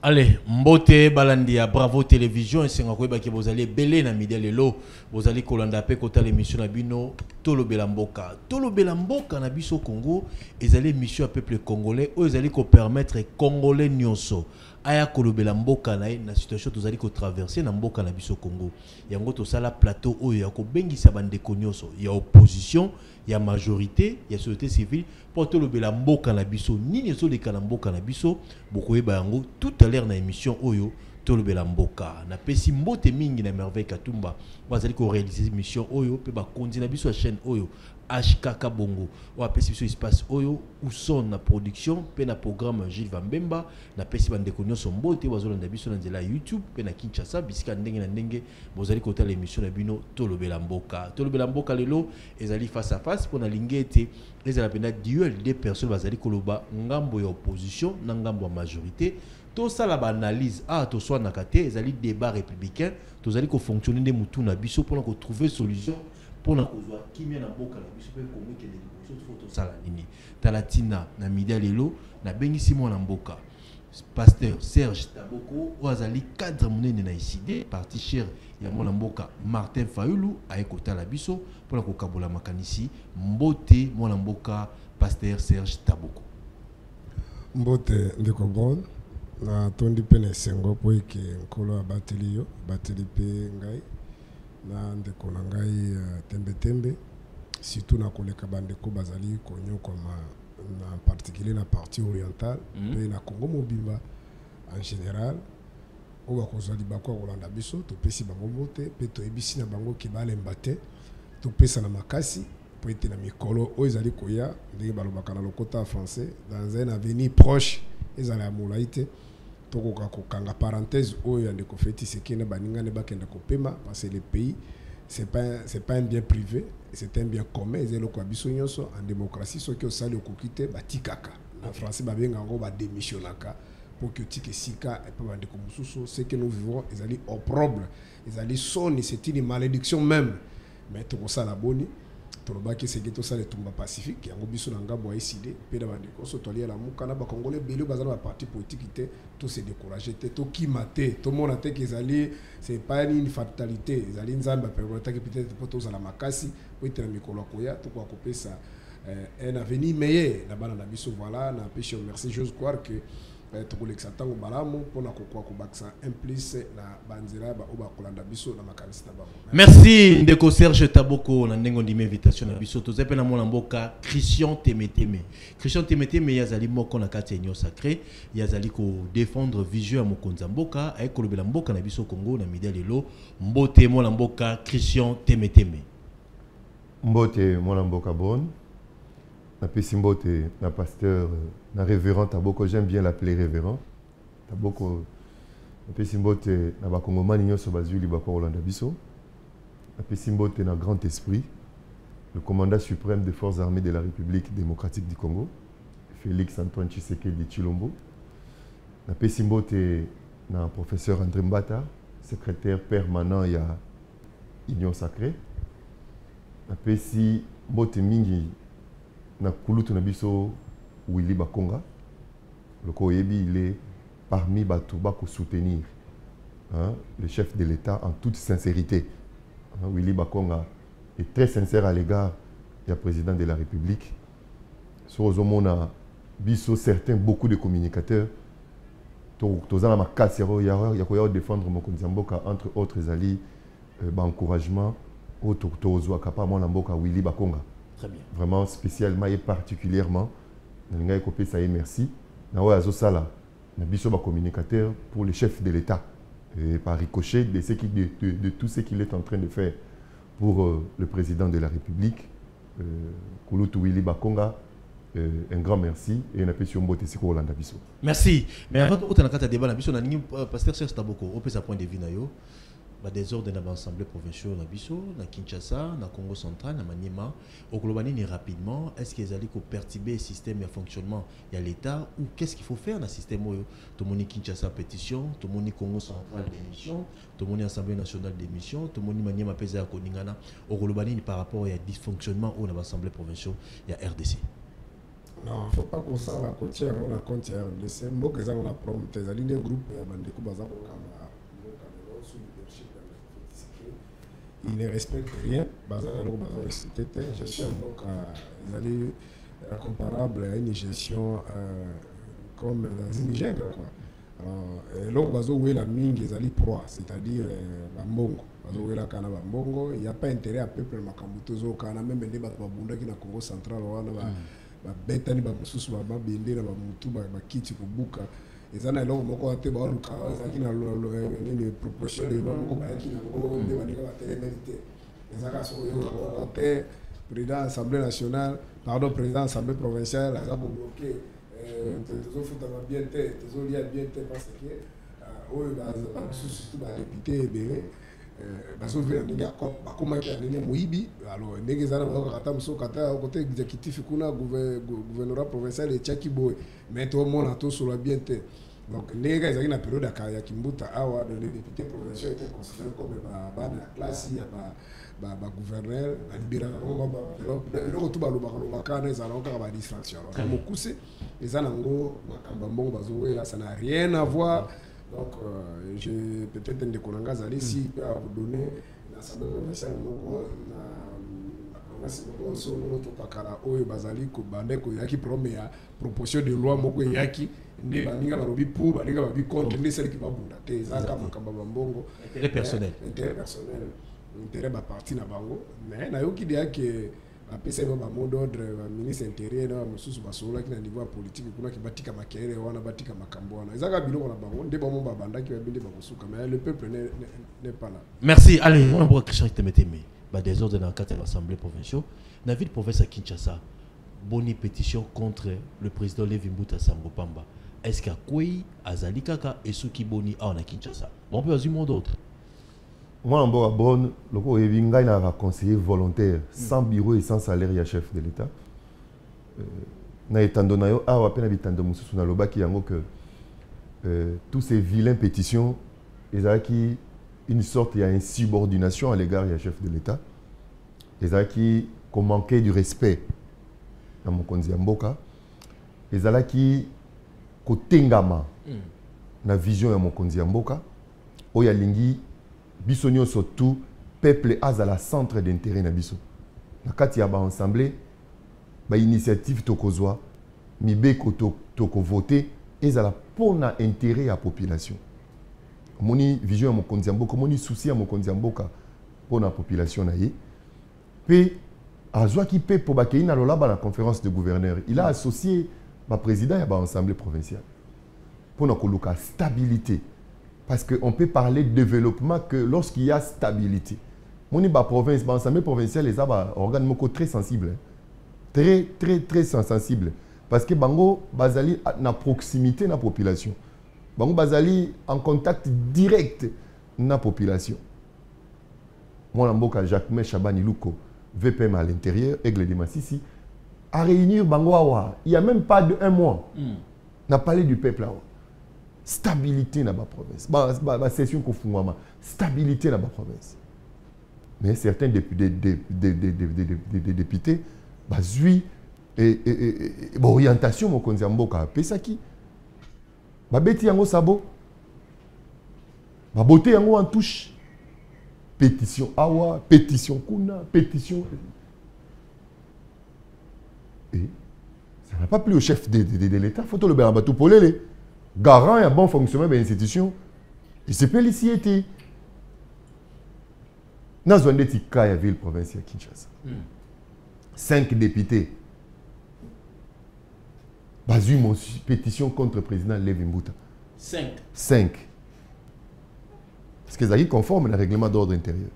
Allez, Mbote Balandia, Bravo Télévision, et c'est un peu que vous allez belé na midi lelo, vous allez kolanda pe kota l'émission na bino Tolo Belamboka. Tolo Belamboka na biso Congo, ils allaient mission à peuple congolais, ou ils allaient ko permettre congolais nyonso. Aya Kolo Belamboka na situation tous allez ko traverser na mboka na biso Congo. Yango to sala plateau oyo ya ko bengisa bandeko nyonso, ya opposition, ya majorité, ya société civile pour Tolo Belamboka na biso nini so de kalamboka na biso, bokoye ba yango tout à l'heure na émission oyo Tolo Belamboka na pesi mbote mingi na merveille Katumba bazali ko réaliser mission oyo pe ba konzi na biso la chaîne oyo HKK Bongo ou apesi biso espace oyo où son na production pe na programme Gilles Vambemba na pesi bandeko nyonso mbote bazolanda biso na nzela YouTube pe na Kinshasa bisika ndenge na ndenge bozali kota l'émission na bino Tolo Belamboka lelo ezali face à face pour na lingete ezala pena duel des personnes bazali koloba ngambo ya opposition na ngambo ya majorité. Tout ça la analyse to soit na kate ezali débat républicain to zali ko fonctionner de mutu na biso pour ko trouver solution pour na kozwa kimia na boka na biso pe ko meke de biso photo sala nini talatina na media lelo na bengisi mo na mboka pasteur Serge Taboko ozali cadre munene na ICD parti cher ya mo na mboka Martin Fayulu ayekota la biso pour na ko kabola makanisi mbote mo na mboka pasteur Serge Taboko mbote ndeko bon na tondi pene sengo po eke nkolo abateli yo bateli pe ngai na ndeko na ngai tembe surtout na koleka bandeko bazali konyo koma na particulier na partie orientale pe na Congo mobimba en général o ba kozali bakwa kolanda biso to pesi bango mbote pe to ebisi na bango ki balemba te to pesa na makasi po ete na mikolo o ezali koya ndenge balobaka na lokota français dans un avenir proche ezali ya molaite tokoka kokanga parenthèse oyo ndeko feti sekene baninga ne bakenda kopema parce que le pays c'est pas un bien privé, c'est un bien commun. Ezelo kwa biso nyonso en démocratie soki osali okokite batikaka na français babenga ngo ba démissionnaka pour que tike sika et pas bandeko mususu ce que nous vivons ezali opprobre ezali soni c'est une malédiction même mais tokosala boni tolobaki seki tosala tumba pacifique yango biso na ngambo ya ICD pe na bandeko so tolia la mukana ba congolais belo bazana ba parti politique te to se décourager te to kimate to mona te que ezali c'est pas une fatalité ezali nzamba permettre que peut-être pour tous la makasi pour être na mikolo koya to kwa kopesa un avenir meilleur na bana na biso voilà na péché merci j'ose croire que tokolekisa ntango malamu mpona kokwa kobakisa implice na banzela baoba kolanda biso na makanisi na bango. Merci ndeko Serge Taboko na ndengo ndime invitation na biso tozepe na mona mboka Christian Temeteme yazali moko na kati ya Union Sacrée yazali ko défendre vision ya mokonza mboka ay kolobela mboka na biso Congo na midele lelo mbote mona mboka Christian Temeteme mbote mona mboka bon na pesi mbote na pasteur na révérend Taboko, j'aime bien l'appeler révérend Taboko na pesi mbote na bakongomani nyonso bazuli bakwa Rolanda biso na pesi mbote na grand esprit le commandant suprême des forces armées de la République démocratique du Congo Félix Antoine Tshisekedi Tshilombo na pesi mbote na professeur André Mbata secrétaire permanent ya Union Sacrée na pesi mbote mingi na kulutu na biso Willy Bakonga le Koyebi il est parmi Batouba pour soutenir le chef de l'État en toute sincérité. Willy Bakonga est très sincère à l'égard du président de la République. Sur Ozomona biso certains beaucoup de communicateurs tozana makasero ya koya défendre mokonzi mboka entre autres ali encouragement au tozwa kapa mona mboka Willy Bakonga. Très bien. Vraiment spécialement et particulièrement Nanga Kopé ça merci. Na wa azosala na biso ba communicateur pour le chef de l'État et par ricochet de tout ce qu'il est en train de faire pour le président de la République Kulutu Willy Bakonga un grand merci et na pesi mbote siko Rolanda biso. Merci. Mais avant de na kata débat na biso na ningi pasteur Serge Taboko au pesa point de vue na yo. Ba désordre dans l'Assemblée provinciale na biso na Kinshasa na Congo central na Maniema au global ni rapidement est-ce qu'ils allaient perturber le système et le fonctionnement de l'État ou qu'est-ce qu'il faut faire dans le système tout le monde Kinshasa pétition tout le monde Congo central démission tout le monde Assemblée nationale démission tout le monde Maniema pesa koningana au global ni par rapport à dysfonctionnement au dans l'Assemblée provinciale il y a RDC. Non, il ne faut pas qu'on s'en va côté, on a compte RDC. Moi, que ça, on a promis, tes alignes groupe, Bandeko Bazar, sous leadership il ne respecte rien. Bazar, c'était une gestion donc, comparable à une gestion comme dans une jungle. Alors, Bazo, où est la mine, ils allaient proie, c'est-à-dire Bambongo. Bazo, où est la cana Bambongo, il n'y a pas intérêt à peuple Makambutozo, Kana, même les Babunda qui est dans le Congo central, babetani bamosusu babende na bamutu bakiti kobuka eza na eloko moko ate baluka ezalaki na nini proportion de moko bayaki na ngo nde baninga batelemete ezaka sokoyoka te président assemblée nationale pardon président assemblée provinciale aza kobloke tozofutama bien te tozolia bien te parce que oyo bamosusu tu badepute ebele bazovela ndenge bakomaki ya ndenge moyibi alors ndenge eza na bakokata mosusu kata côté exécutif kuna gouvernorat provincial etiaki boye mais tomona tosolola bien te donc ndenge ezalaki na période ya kimbuta awa les députés provinciaux étaient considérés comme bana ya classe ya bagouverneur balibéraka eloko tu balobaka wana ezalaka kaka badistraction alors mokuse eza nango makambo ya mbongo bazowela ça n'a rien à voir. Donc, peut-être un décolanga Zali, si peut vous donner l'Assemblée provinciale, qui promet la proposition de loi, intérêt personnel. Intérêt personnel. Intérêt parti na bango. Mais na yoki dia que après c'est un mot d'ordre ministre intérieur na mususu basola ki na niveau politique kuna ki batika makere wana batika makambo wana ezaka biloko na bango nde ba mo babanda ki babinde ba kosuka mais le peuple n'est pas là. Merci. Allez, on va Christian Temeteme ba désordre dans le cadre de l'Assemblée provinciale na ville province à Kinshasa boni pétition contre le président Levi Mbuta Sambo Pamba. Est-ce qu'il y a quoi azali kaka esuki boni a na Kinshasa bon peut azimo d'autres. Moi, en Bon, le coup est conseiller volontaire, sans bureau et sans salaire, il y a chef de l'État. Tous ces vilains pétitions, ils ont qui une sorte de insubordination à l'égard du chef de l'État. Ils ont qui manquait du respect dans mon konzi Mboka. Ils ont qui tengama la vision de mon konzi Mboka. Oyalingi Bissonio surtout, peuple a la centre d'intérêt na biso. Na kati ya ba assemblée, ba initiative tokozwa, mibe ko toko voter, ezala pona intérêt à population. Moni vision ya mokonzi mboka, moni souci ya mokonzi mboka pona population na ye. Pe azwa ki pe po ba keina lola ba na conférence de gouverneurs, il a associé ba président ya ba assemblée provinciale. Pona koluka stabilité. Parce qu'on peut parler de développement que lorsqu'il y a stabilité. Mon province, l'Assemblée provinciale, les organes très sensibles. Très, très, très sensibles. Parce que Bango Bazali a une proximité de la population. Bango Bazali en contact direct de la population. Moi, je Jacques Chabani Luko, VPM à l'intérieur, Aigle de Massissi, à réunir Bango Awa. Il n'y a même pas de un mois. On a parlé du peuple Awa. Stabilité dans la province. La session qu'on fait, stabilité dans la province. Mais certains députés, basui orientation mon konzi mboka pesa ki. Ba beti yango sabo. Ba boté yango en touche. Pétition awa, pétition kuna, pétition. Et ça n'a pas plu au chef de l'État. Faut le faire tout pour les garant et un bon fonctionnement de l'institution, il se peut ici été. Dans une des ville provinciale Kinshasa. 5 députés. Basu mon pétition contre le président Levi Mbuta. 5. Parce qu'ils sont conformes au règlement d'ordre intérieur.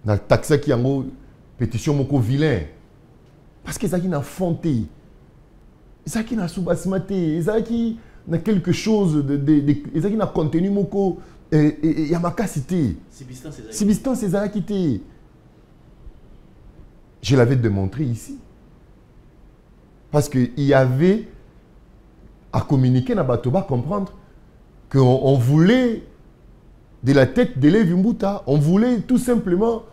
Dans le taxe qui a une pétition moko vilain. Parce qu'ils sont fonté. Ils sont sous-basmaté. Ils ont quelque chose ils ont contenu moko et yamakasité. Substance c'est ça qui je l'avais démontré ici. Parce qu'il y avait à communiquer dans Batoba comprendre qu'on voulait de la tête de Levi Mbuta, on voulait tout simplement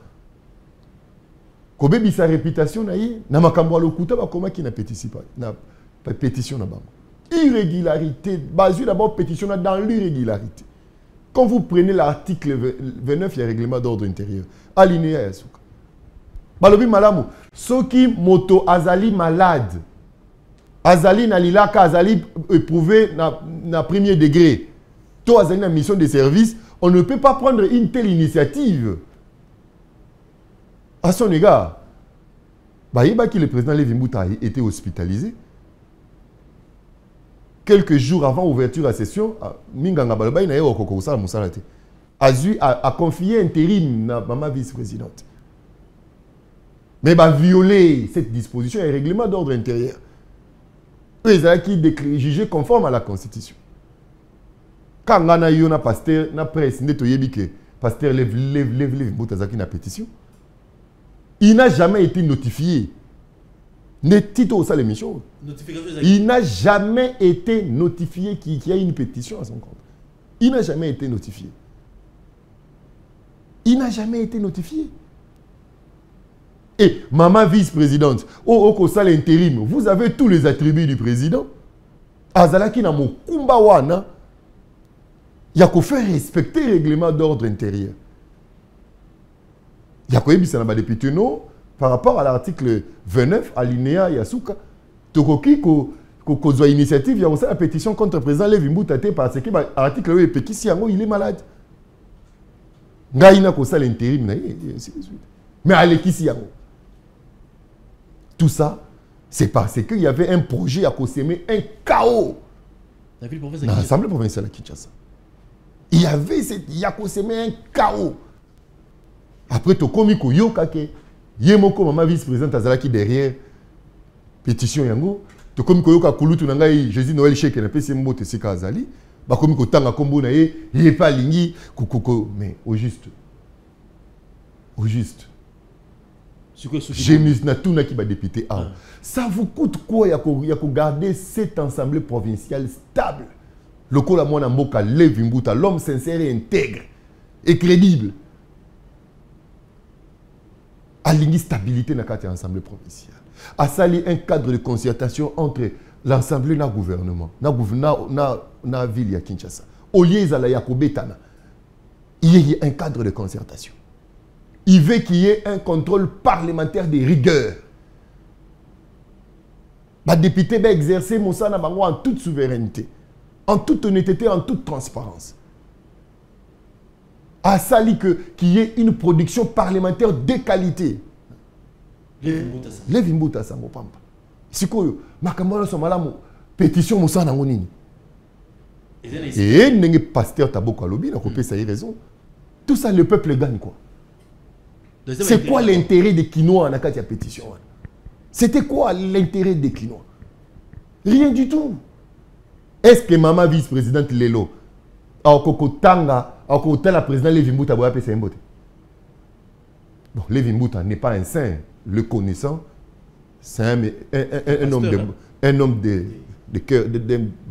Kobebi sa réputation na ye na makambo lokuta ba koma ki na pétition na bango. Irrégularité, basée d'abord pétition dans l'irrégularité. Quand vous prenez l'article 29, il y a règlement d'ordre intérieur. Alinéa yasuka. Balobi malamu, soki moto azali malade. Azali na lilaka azali éprouvé na premier degré. To azali na mission de service, on ne peut pas prendre une telle initiative. À son égard, que le président Lévi Mbouta a été hospitalisé. Quelques jours avant l'ouverture de la session, Minganga Baloba a confié intérim à ma vice-présidente. Mais va violer cette disposition et règlement d'ordre intérieur. Eux, ils ont jugé conforme à la Constitution. Quand on a eu un pasteur, na presse, pasteur Lévi Mbouta a une pétition. Il n'a jamais été notifié. Il n'a jamais été notifié qu'il y a une pétition à son compte. Il n'a jamais été notifié. Il n'a jamais été notifié. Et maman vice-présidente, au l'intérim, vous avez tous les attributs du président. Azalaki na mokumba wana, il y a qu'à faire respecter le règlement d'ordre intérieur. Il y a quoi député non par rapport à l'article 29 alinéa Yasuka tokoki ko initiative il y a aussi la pétition contre le président Lévi Mbouta parce que l'article est péquisi il est malade. Ngaina ko ça l'intérim na ainsi de suite. Mais alekisi yango. Tout ça c'est parce qu'il y avait un projet à semer un chaos. Dans l'Assemblée provinciale à Kinshasa. Il y avait un chaos. Après, tu as commis que Yemoko, maman vice-présidente Azalaki derrière pétition yango. Tu as commis que Kulutu Nangai, Jésus Noël Chek, et puis c'est Mbote Sika Azali. Tu as commis que Tanga Kombo Naye, il n'est pas ligné. Mais au juste. Au juste. J'ai mis tout qui va député. Ça vous coûte quoi il y a garder cette assemblée provinciale stable? Le Kola Mwana Mboka Lévi Mbouta, l'homme sincère et intègre et crédible. À l'instabilité dans l'Assemblée provinciale. À salir un cadre de concertation entre l'Assemblée et le gouvernement. La ville de Kinshasa. Au lieu de Yakobetana, il y a un cadre de concertation. Il veut qu'il y ait un contrôle parlementaire de rigueur. Les députés vont exercer Moussana Bango en toute souveraineté, en toute honnêteté, en toute transparence. À sali qu'il y ait une production parlementaire de qualité. Lévi Mbouta Sango Pampa. Si quoi, Makambola Somalamu, pétition Moussa Nangonini. Et n'est pasteur Taboko Alobi, n'a coupé ça y raison. Tout ça, le peuple gagne quoi. C'est quoi l'intérêt des Kinois en Akatia pétition? C'était quoi l'intérêt des Kinois? Rien du tout. Est-ce que maman vice-présidente Lelo, a Tanga, la présidente Lévi Mbouta a fait un bon, Lévi Mbouta n'est pas un saint, le connaissant. C'est un homme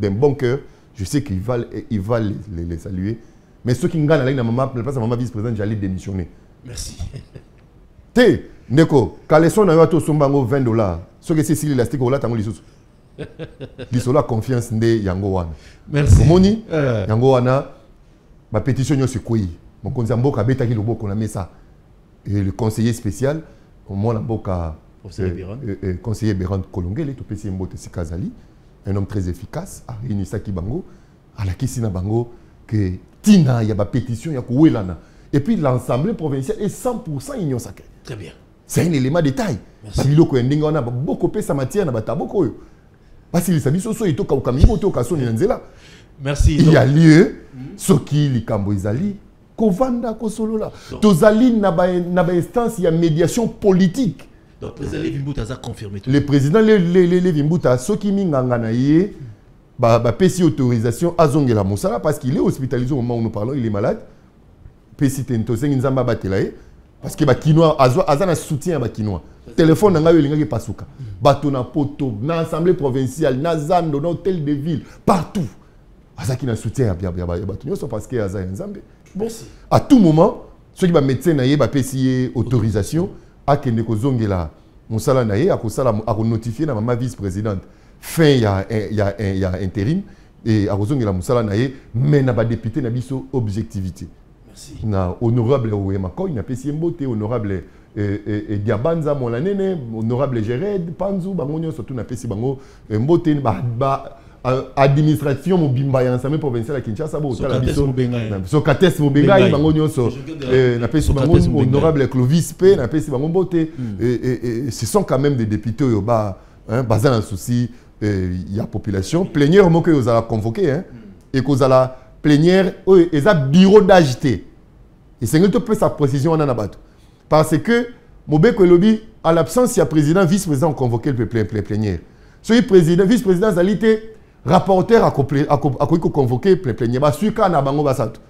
d'un bon cœur. Je sais qu'il va les saluer. Mais ceux qui gagnent la maman vice-présidente, j'allais démissionner. Merci. Té, Neko, Kaleson a eu $20. Ce que c'est si l'élastique ou là, tango lisous. Lisola confiance de Yango Wana. Merci. Moni, Yango Wana, ma pétition c'est quoi? Mon conseiller Mboka Beta qui le beau qu'on a mis ça. Et le conseiller spécial, moi la Mboka, conseiller Béran Kolongele, tout PC Mbote Sikazali, un homme très efficace, a réuni ça qui bango, à la Kissina bango, que Tina, il y a ma pétition, il y a Kouelana. Et puis l'Assemblée provinciale est 100% union sacrée. Très bien. C'est un élément de taille. Merci. On a beaucoup de sa matière, on a beaucoup. Parce qu'il s'habille sur il toka au Kamimo, toka son Nzela. Merci. Il y a lieu, ce qui est Kambo Izali, Kovanda Kosolola. Tozali n'a pas instance, il y a médiation politique. Donc, le président Lévi Mbouta a confirmé tout. Le président Lévi Mbouta, ce qui minganganaye, PC autorisation à Zongela Moussala, parce qu'il est hospitalisé au moment où nous parlons, il est malade. PC Tentoseng Nzamba Batelaye. Parce que les Kinois, ils ont soutien à Kinois. Le téléphone n'a pas de souka. Bateau na poto, dans l'Assemblée provinciale, dans Zando, dans l'hôtel de ville, partout. Ils ont soutien à Bateau parce qu'ils ont Nzambe. Bon, à tout moment, ceux qui sont médecins, ils ont autorisation akende kozongela musala na ye ako notifier na mama vice-présidente fin il y a intérim et akozongela musala na ye mais na ba député na biso objectivité. Merci. Na honorable Ouema Koy na pesi mbote honorable Diabanza Molanene honorable Gered Panzu bango nyonso tout na pesi bango mbote ba administration mobimba ya ensemble provincial à Kinshasa bo tala biso Socrates Mobengai bango nyonso na pesi bango honorable Clovis P na pesi bango mbote et ce sont quand même des députés yo ba bazan un souci il y a population plénière mo que vous allez convoquer hein et que vous allez plénière et ça bureau d'agité et c'est que tu peux sa précision en anabato parce que Mobeko Elobi à l'absence il y a président vice-président convoqué le plénière celui président vice-président zalité rapporteur a convoqué plénière ba suka na bango basatu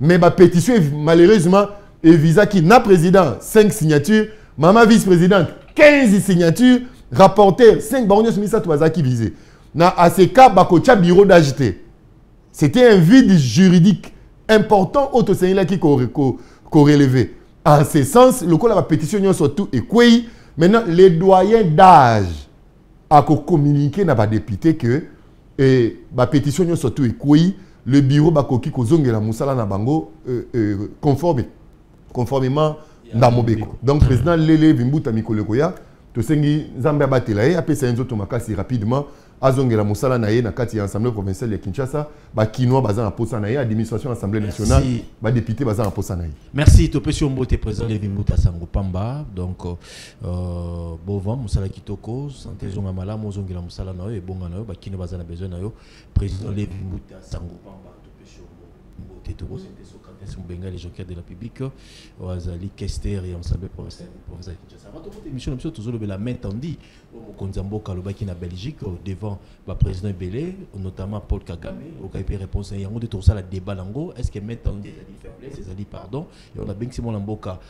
mais ba pétition malheureusement et visa qui n'a président 5 signatures maman vice-présidente 15 signatures rapporteur 5 bango nyonso misatu bazaki visé na ACK bakocha bureau d'agité. C'était un vide juridique important au Sénégal qui corrélevé. En ce sens, le coup de la pétition surtout est quoi? Maintenant, les doyens d'âge a communiqué n'a pas député que la pétition surtout est quoi? Le bureau bakoki kozonge la musala na bango conformément na Mobeko. Donc président Lele Vimbuta Mikolekoya to sengi Zambia batela après ça nzoto makasi rapidement azongela musala na ye na kati ya assemblée provinciale ya Kinshasa ba kinoa baza na posa na ye administration assemblée nationale ba député baza na posa na ye. Merci to pesi mbote président Vimbuta Sango Pamba donc bovan musala kitoko santé zonga malamu zongela musala na yo e bonga na yo ba kino baza na besoin na yo président Vimbuta Sango Pamba to pesi mbote to bosente Socrates Mobenga les joker de la public wazali Kester et ensemble provincial Kinshasa. Va to émission de toujours la main tendue au Konzamboka lobaki na Belgique devant le président Belé notamment Paul Kagame au cas de réponse il y a un de tout ça la débat lango est-ce que maintenant des faiblesses des alliés pardon et on a bien que Simon Lamboka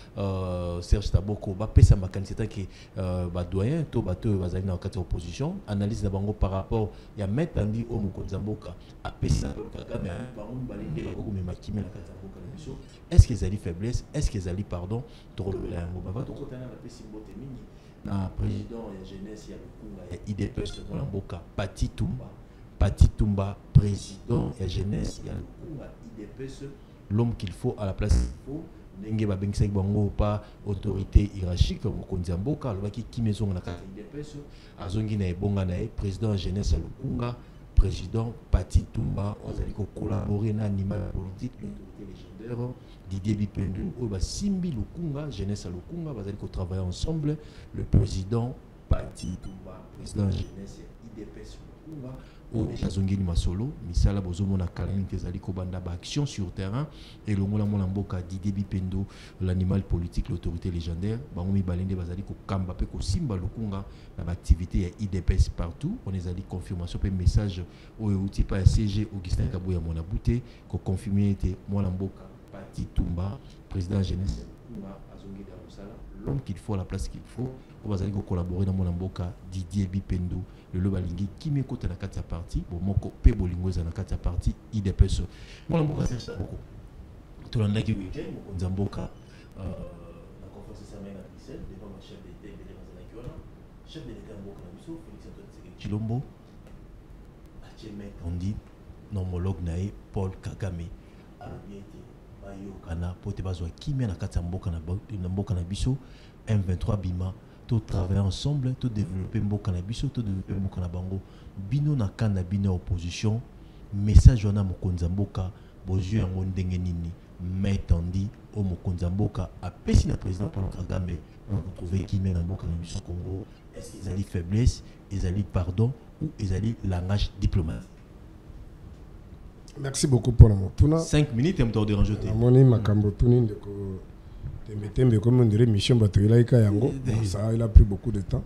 Serge Taboko ba pesa makanisa qui ba doyen to ba to bazali na kati opposition analyse na bango par rapport ya maintenant dit au Konzamboka a pesa Kagame bango balinde ko me makime na kati Mboka na biso est-ce que les alliés faiblesses est-ce que les alliés pardon to la ngo ba to kotana na pesi mbote mingi na président ya jeunesse ya Lukunga ya IDPS de Mboka Pati Tumba président ya jeunesse ya Lukunga IDPS l'homme qu'il faut à la place qu'il faut ndenge ba bengisa bango pas autorité hiérarchique mokonzi ya mboka alobaki kimezo na kati IDPS azongi na ebonga na président ya jeunesse ya Lukunga président Pati Tumba ozali ko collaborer na animal politique l'autorité légendaire Didier Bipendu ou Simbi Lukunga jeunesse à Lukunga bazali ko travailler ensemble le président Pati Tumba président jeunesse IDPS Lukunga ou déjà zongini masolo misala bozomo na kalani kezali ko banda ba action sur terrain et longola mona mboka Didier Bipendu l'animal politique l'autorité légendaire bango mi balende bazali ko kamba pe ko simba Lukunga na activité ya IDPS partout on ezali confirmation pe message au outil pa CG Augustin Kabuya mona bouté ko confirmer était mona mboka Pati Tumba président jeunesse Tumba azongi da musala l'homme qu'il faut à la place qu'il faut on va aller collaborer dans mon mboka Didier Bipendu le lobalingi qui me côté na kati ya parti bon moko pe bolingoza na kati ya parti IDPS mon mboka c'est ça beaucoup tout le monde qui week-end mon mboka la conférence ça mène à Bruxelles devant le chef d'État et de chef de l'État mboka na biso Félix Antoine Tshilombo actuellement on dit nomologue nae Paul Kagame a bien été kana pote bazwa kimia na kati ya mboka na biso M23 bima to travailler ensemble to développer mboka na biso to développer mboka na bango bino na kana bino opposition message wana mokonza mboka bozwi yango ndenge nini mais tandi au mokonza mboka apesi na président Paul Kagame pour trouver kimia na mboka na biso Congo est-ce qu'ils allaient faiblesse ils allaient pardon ou ils allaient langage diplomatique. Merci beaucoup pour la motuna. 5 minutes et me déranger. Moni makambo tuni ndeko tembe comme on dirait mission batoila ika yango. Ça il a pris beaucoup de temps.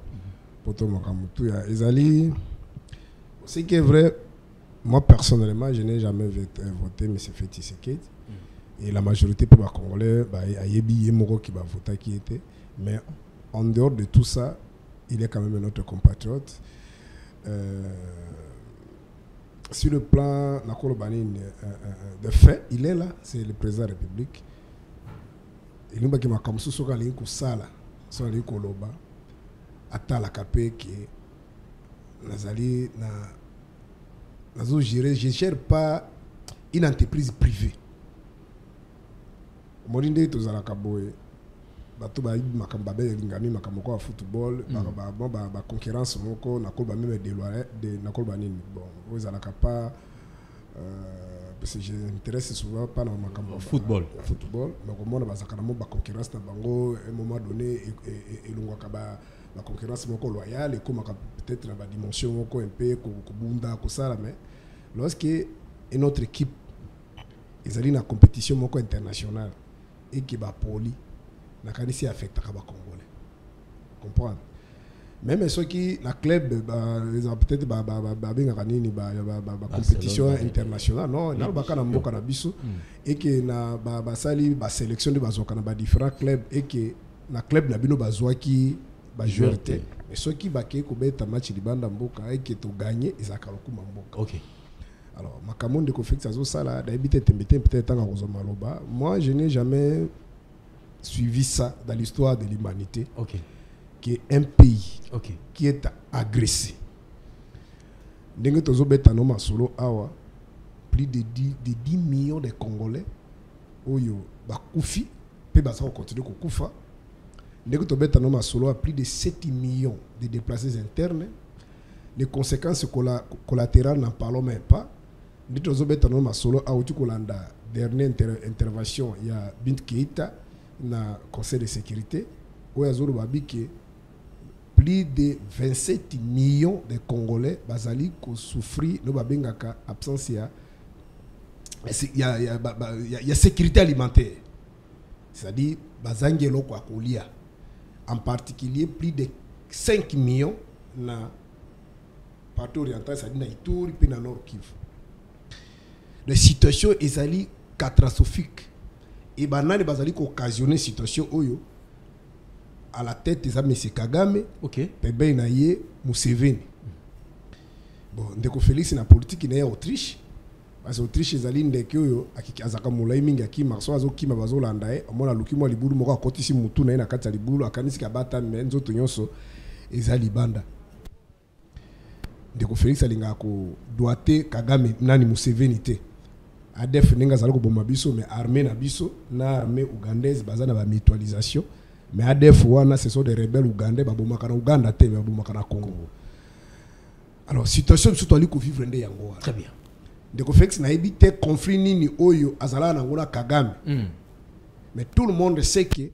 Poto makambo tu ya ezali. Ce qui est vrai, moi personnellement, je n'ai jamais voté M. Tshisekedi. Et la majorité pour les Congolais, ayebi yemoro qui va voter qui était. Mais en dehors de tout ça, il est quand même notre compatriote. Sur le plan de fait, il est là, c'est le président de la République. Il nous a dit que so ali koloba atala kapé que nazali nazo gérer, je gère pas une entreprise privée. Molinde tozalaka boye bato ba makamba be lingami makambo ko football ba concurrence moko na kolba même de na kolba nini bon ozalaka pas parce que je m'intéresse souvent pas dans makambo football donc au monde bazaka na mo ba concurrence na bango à un moment donné et longwaka ba la concurrence moko loyale et comme peut-être na ba dimension moko un peu ko bunda ko sala mais lorsque une autre équipe ezali na compétition moko internationale et qui va poli na kanisi affecte ka ba congolais comprendre même ceux qui la club peut-être benga nini ba compétition internationale non na ba kana mboka na biso et que na ba sali ba sélection de bazoka na ba différents clubs et que na club na bino bazwaki ba joueur te mais ceux qui ba ke ko beta match libanda mboka et que to gagner ezaka lokuma mboka. OK. Alors, Makamon de Kofix Azo Sala, peut-être moi, je n'ai jamais suivi ça dans l'histoire de l'humanité. OK. Qui est un pays qui est agressé. Dengue Tozo Betanoma Solo Awa, plus de 10 millions de Congolais, Oyo, Bakoufi, puis Basa continue Koufa. Dengue Tozo Betanoma Solo a plus de 7 millions de déplacés internes. Les conséquences collatérales n'en parlons même pas. Nous avons solo à Kolanda, dernière intervention, il y a Bint Keita dans le Conseil de sécurité, où il y a plus de 27 millions de Congolais qui souffrent de l'absence. Il y a sécurité alimentaire. C'est-à-dire, en particulier, plus de 5 millions dans partout oriental, c'est-à-dire dans Ituri et dans le Nord Kivu. La situation est catastrophique. Et banane bazali ko occasionner situation oyo à la tête des M. Kagame, Pebe Naye, Museveni. Bon, ndeko Félix na politique na Autriche. Parce que Autriche ezali ndeke oyo akizaka mulai mingi akima so azokima bazolanda omona lukimo libulu moko akotisi mutu na kati ya libulu akanisi kabata nzoto nyonso ezali banda. Ndeko Félix alinga ko doite Kagame nani Museveni te. ADF ninga zali ko bomba biso mais armée na biso na armée ougandaise bazana ba mutualisation mais ADF wana ce sont des rebelles ougandais ba bomaka na Uganda te ba bomaka na Congo. Alors situation surtout ali ko vivre ndé yango. Très bien. Ndeko Félix na ebité conflit nini oyo azala na ngona Kagame. Mais tout le monde sait que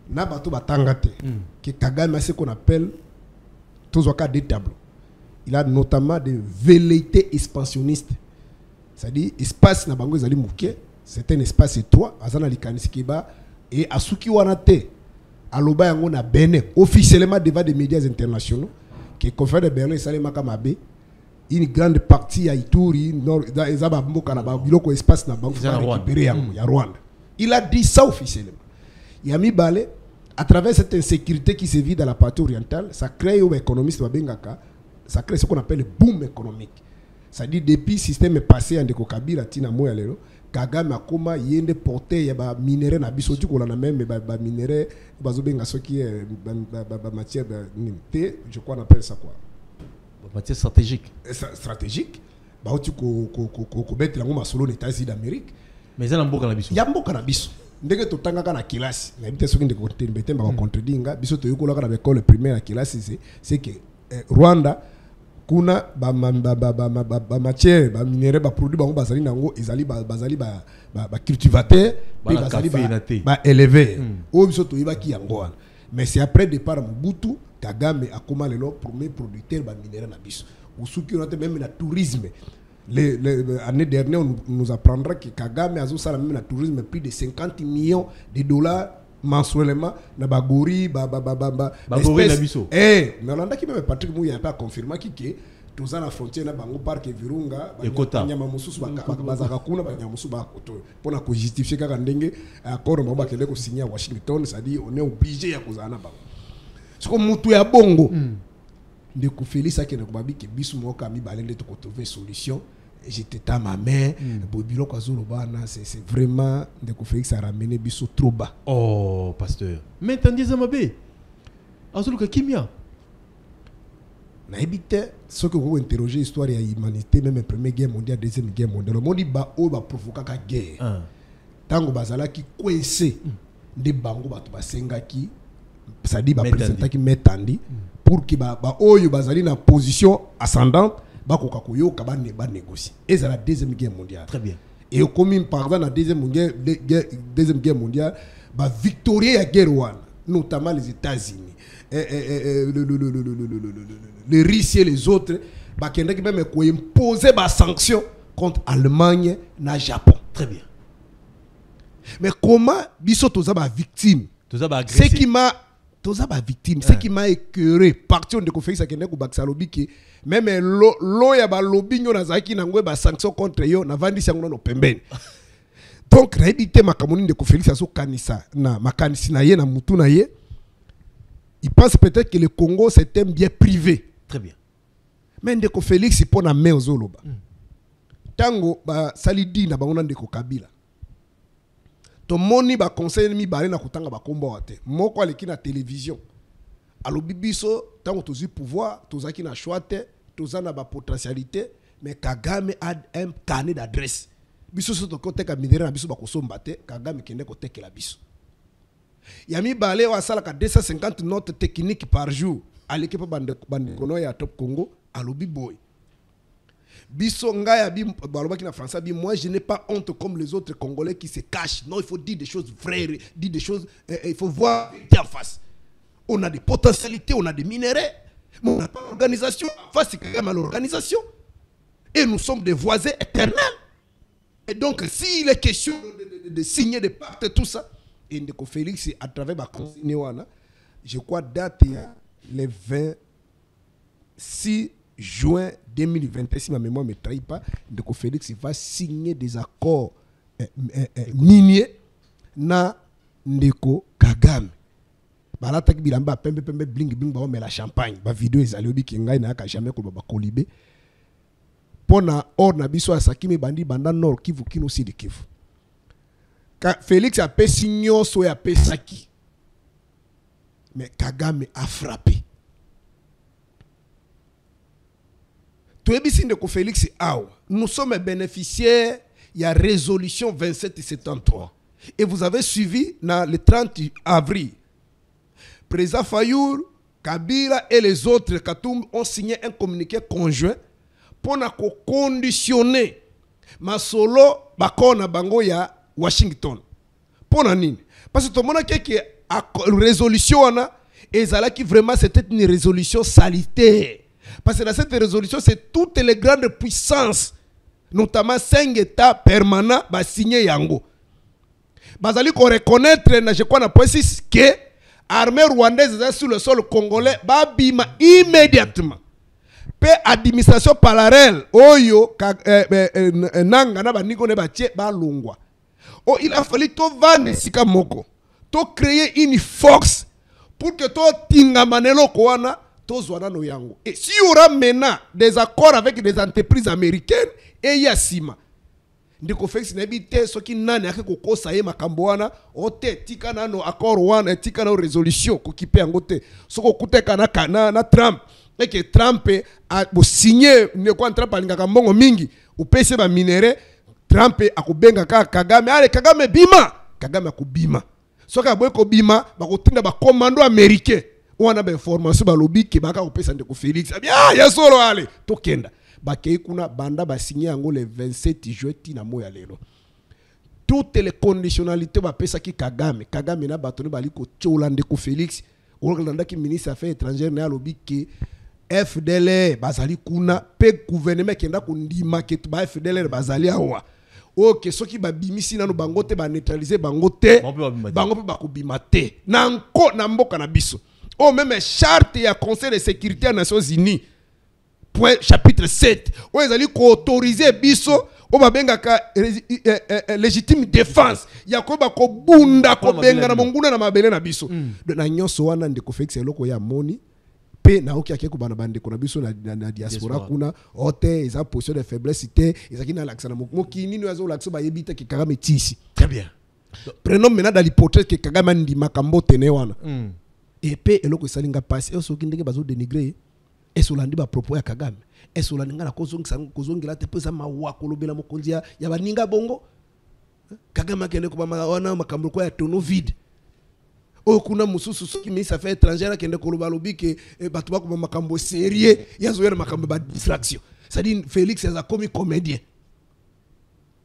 na bato batanga te que Kagame a ce qu'on appelle tous cas des tableaux. Il a notamment des velléités expansionnistes. C'est-à-dire, espace na bango ezali muke, c'est un espace étroit, azana likanisi kiba et asuki wana te aloba yango na Bénin officiellement devant des médias internationaux que confère de Berlin salema kamabe une grande partie à Ituri nord ezaba mboka na ba biloko espace na bango za récupérer yango ya Rwanda. Il a dit ça officiellement. Yami Balé à travers cette insécurité qui se vit dans la partie orientale, ça crée aux économistes babengaka, ça crée ce qu'on appelle le boom économique. C'est-à-dire depuis le système est passé en Ndeko Kabila tina moya lelo Kagame akoma yende porter ya ba minerais na biso tu ko na même ba minerais bazobenga soki ba matière nité, je crois on appelle ça quoi, matière stratégique. Stratégique ba tu ko bettre ngo masolo na États-Unis d'Amérique mais ça mboka na biso ya mboka na biso ndenge totangaka na kilasi na bité soki ndeko tembete ba contredinga biso to yokola ka na école primaire na kilasi c'est que Rwanda kuna ba matière ba minerais ba produit bango bazali nango ezali bazali ba cultivateur pe bazali ba élevé o biso to yibaki yango wana mais c'est après départ Mobutu Kagame akoma lelo premier producteur ba minerais na biso usuki on a même na tourisme l'année dernière on nous apprendra que Kagame azo sala même na tourisme plus de 50 millions de dollars mensuellement na bagori na biso mais on a qui même Patrick Mouya pas confirmé que tous à la frontière na bango parc Virunga nyama mususu bazaka kuna banyamusu ba koto pona ko justifier kaka ndenge accord mba kele ko signer à Washington, c'est-à-dire on est obligé ya kozana ba ce comme mutu ya bongo de ko Félix akene ko babi ke bisu mo ka mi balende to ko trouver solution. J'étais à ma mère, c'est vraiment de Félix a ramené biso trop bas. Oh, pasteur. Mais tandis Zamabé, azoluka kimia nayebi te soki okoki interroger histoire ya humanité même première guerre mondiale deuxième guerre mondiale omoni oyo baprovokaka guerre ntango bazalaki coincé nde bango bato basengaki c'est-à-dire bapresentaki metandi pour que oyo bazali na position ascendante bakoka koyoka banégocier ezala deuxième guerre mondiale. Très bien. Et comme par exemple la deuxième guerre mondiale victorier ya guerre wana notamment les États-Unis les Russes et les autres bakendaki même ko imposer ba sanction contre Allemagne na Japon. Très bien. Mais comment biso toza ba victime ce qui m'a victime ce qui m'a écœuré parti on de conférence akende ko bakisa lobby que même lo ya ba lobby nyo nazaki na ngwe ba sanction contre yo na vandisi yango no pembeni. Donc réalité makamoni de conférence aso kanisa na makanisi na ye na mutu na ye. Il pense peut-être que le Congo c'est un bien privé. Très bien. Mais ndeko Félix pour na main ozoloba. Tango ba salidi na bango ndeko Kabila. To moni ba conseil mi balé na kutanga ba kombo wate. Moko aleki na télévision. Alo bibiso tango tozi pouvoir, tozaki na choix te, tozana ba potentialité, mais Kagame a un carnet d'adresse. Biso so to koteka minere na biso ba kosomba te, Kagame kende kotekela biso. Yami balé wa salaka 250 notes techniques par jour. À l'équipe bandikono ya Top Congo, à l'obi boy. Biso ngaya bi balobaki na français bi moi je n'ai pas honte comme les autres Congolais qui se cachent. Non, il faut dire des choses vraies, dire des choses il faut voir en face. On a des potentialités, on a des minéraux, mais on n'a pas d'organisation. Face c'est quand même à l'organisation. Et nous sommes des voisins éternels. Et donc s'il est question de signer des pactes tout ça et Ndeko Félix à travers ma consigne wana, je crois date le 26 juin 2021, si ma mémoire ne me trahit pas, Ndeko Félix va signer des accords miniers na Ndeko Kagame. Balatak bilamba pembe bling bling ba mais la champagne, ba vidéo ezali obi kingai na ka jamais ko ba kolibé. Pona or na biso asaki me bandi banda nord Kivu kino sud Kivu. Félix a pe signo so ya pe saki. Mais Kagame a frappé. Félix Aou, nous sommes bénéficiaires de la résolution 2773. Et vous avez suivi le 30 avril. Président Fayoul, Kabila et les autres Katoum ont signé un communiqué conjoint pour conditionner Masolo Bakona Bango ya Washington. Pour nini? Parce que tout le monde a dit que la résolution qui vraiment c'était une résolution salutaire. Parce que dans cette résolution, c'est toutes les grandes puissances, notamment 5 États permanents, qui signé Yango. Bazali ko reconnaître, je crois, na point 6 que l'armée rwandaise est sur le sol congolais, bima immédiatement. Pe administration parallèle, oyo, nanga na baniko ne batie balongwa. Oh, il a fallu to vane sika moko, to créer une force pour que to tingamanelo koana. Et si y aura maintenant des accords avec des entreprises américaines et Yassima, Ndeko Félix n'habite ce qui n'a pas ko saye makamboana, ote tika na no accord wana tika na résolution ko kipe ngote. So ko kuteka na Trump et que Trump a signé ne ko Trump alingaka mbongo mingi, upese ba minere Trump akubenga Kagame, ale Kagame bima, Kagame akubima. So ka boy ko bima ba ko tinda ba commando américain. On a des informations sur le lobby qui va faire Ndeko Félix. Ah, il y a solo allez. Tokenda. Bakei kuna banda ba signé le 27 juin tina moya lelo. Toutes les conditionnalités va pesa ki Kagame. Kagame na batoni bali ko tchola Ndeko Félix. Olanda ki ministre affaires étrangères na lobby ki FDLR bazali kuna pe gouvernement kenda ko ndima ke ba FDLR bazali awa. Ok, ceux qui babimisi nanu bangote ba neutraliser bangote. Bangote ba ko bimate. Na nko na mboka na biso. Oh, même charte et conseil de sécurité des Nations Unies. Point chapitre 7. Où ils allaient autoriser biso o babengaka légitime défense. Yakoba ko bunda ko benga na monguna na mabele na biso. De na nyonso wana Ndeko Félix eloko ya moni pe na oki akeko bana bande ko na biso na diaspora kuna ote eza position de faiblesse te ezaki na l'accent na moki nini azo l'accent ba yebita ki Kagame tisi. Très bien. Prenons maintenant dans l'hypothèse que Kagame ndi makambo tene wana. et puis eloko esalinga passe et soki ndenge bazo dénigrer et solandi ba propos ya Kagame et solandi ngala kozongela te pesa mawa kolobela mokonzi ya baninga bongo Kagame akende ko wana makambo ko ya tono vide o kuna mususu soki ministre affaires étrangères akende koloba lobi ke bato ba ko makambo sérieux ya zo ya makambo ba distraction ça dit Félix a commis comédien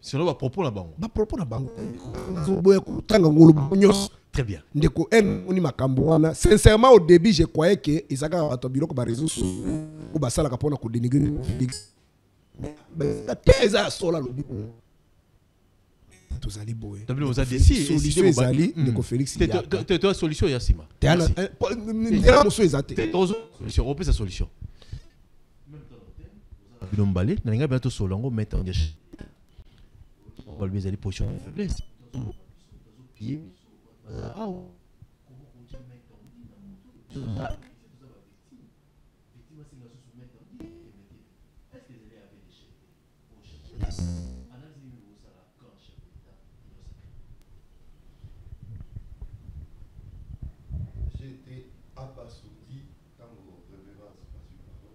selon ba propos na bango boya kutanga ngolo nyos. Très bien. Ndeko on makambo wana sincèrement au début je croyais que isaka bato biloko ba réseaux sociaux ou ba sala kapona ko dénigrer ba teza sola lobi tous ali boy t'as vu vous a décidé solution ezali ndeko Félix toi solution ya sima tena ndela moso ezate solution on peut sa solution binombalé na nga bientôt solango mettre en déchet on va lui aller position de faiblesse J'ai été abasourdi quand vos révérences passent par là.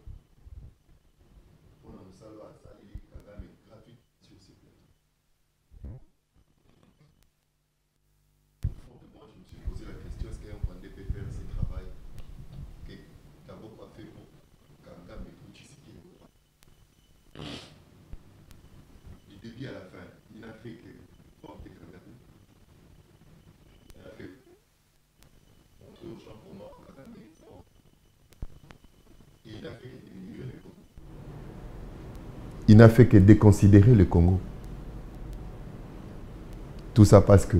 On a un salaire à salir Kagame gratuit sur ces plateaux. Moi, je me suis posé la question, est-ce qu'un Rwandais peut faire ce travail que Taboko a fait pour Kagame et pour Tshisekedi? Du début à la fin, il n'a fait que porter Kagame. Il a fait montrer aux gens comment Kagame est fort. Et il n'a fait que diminuer le Congo. Il n'a fait que déconsidérer le Congo. Tout ça parce que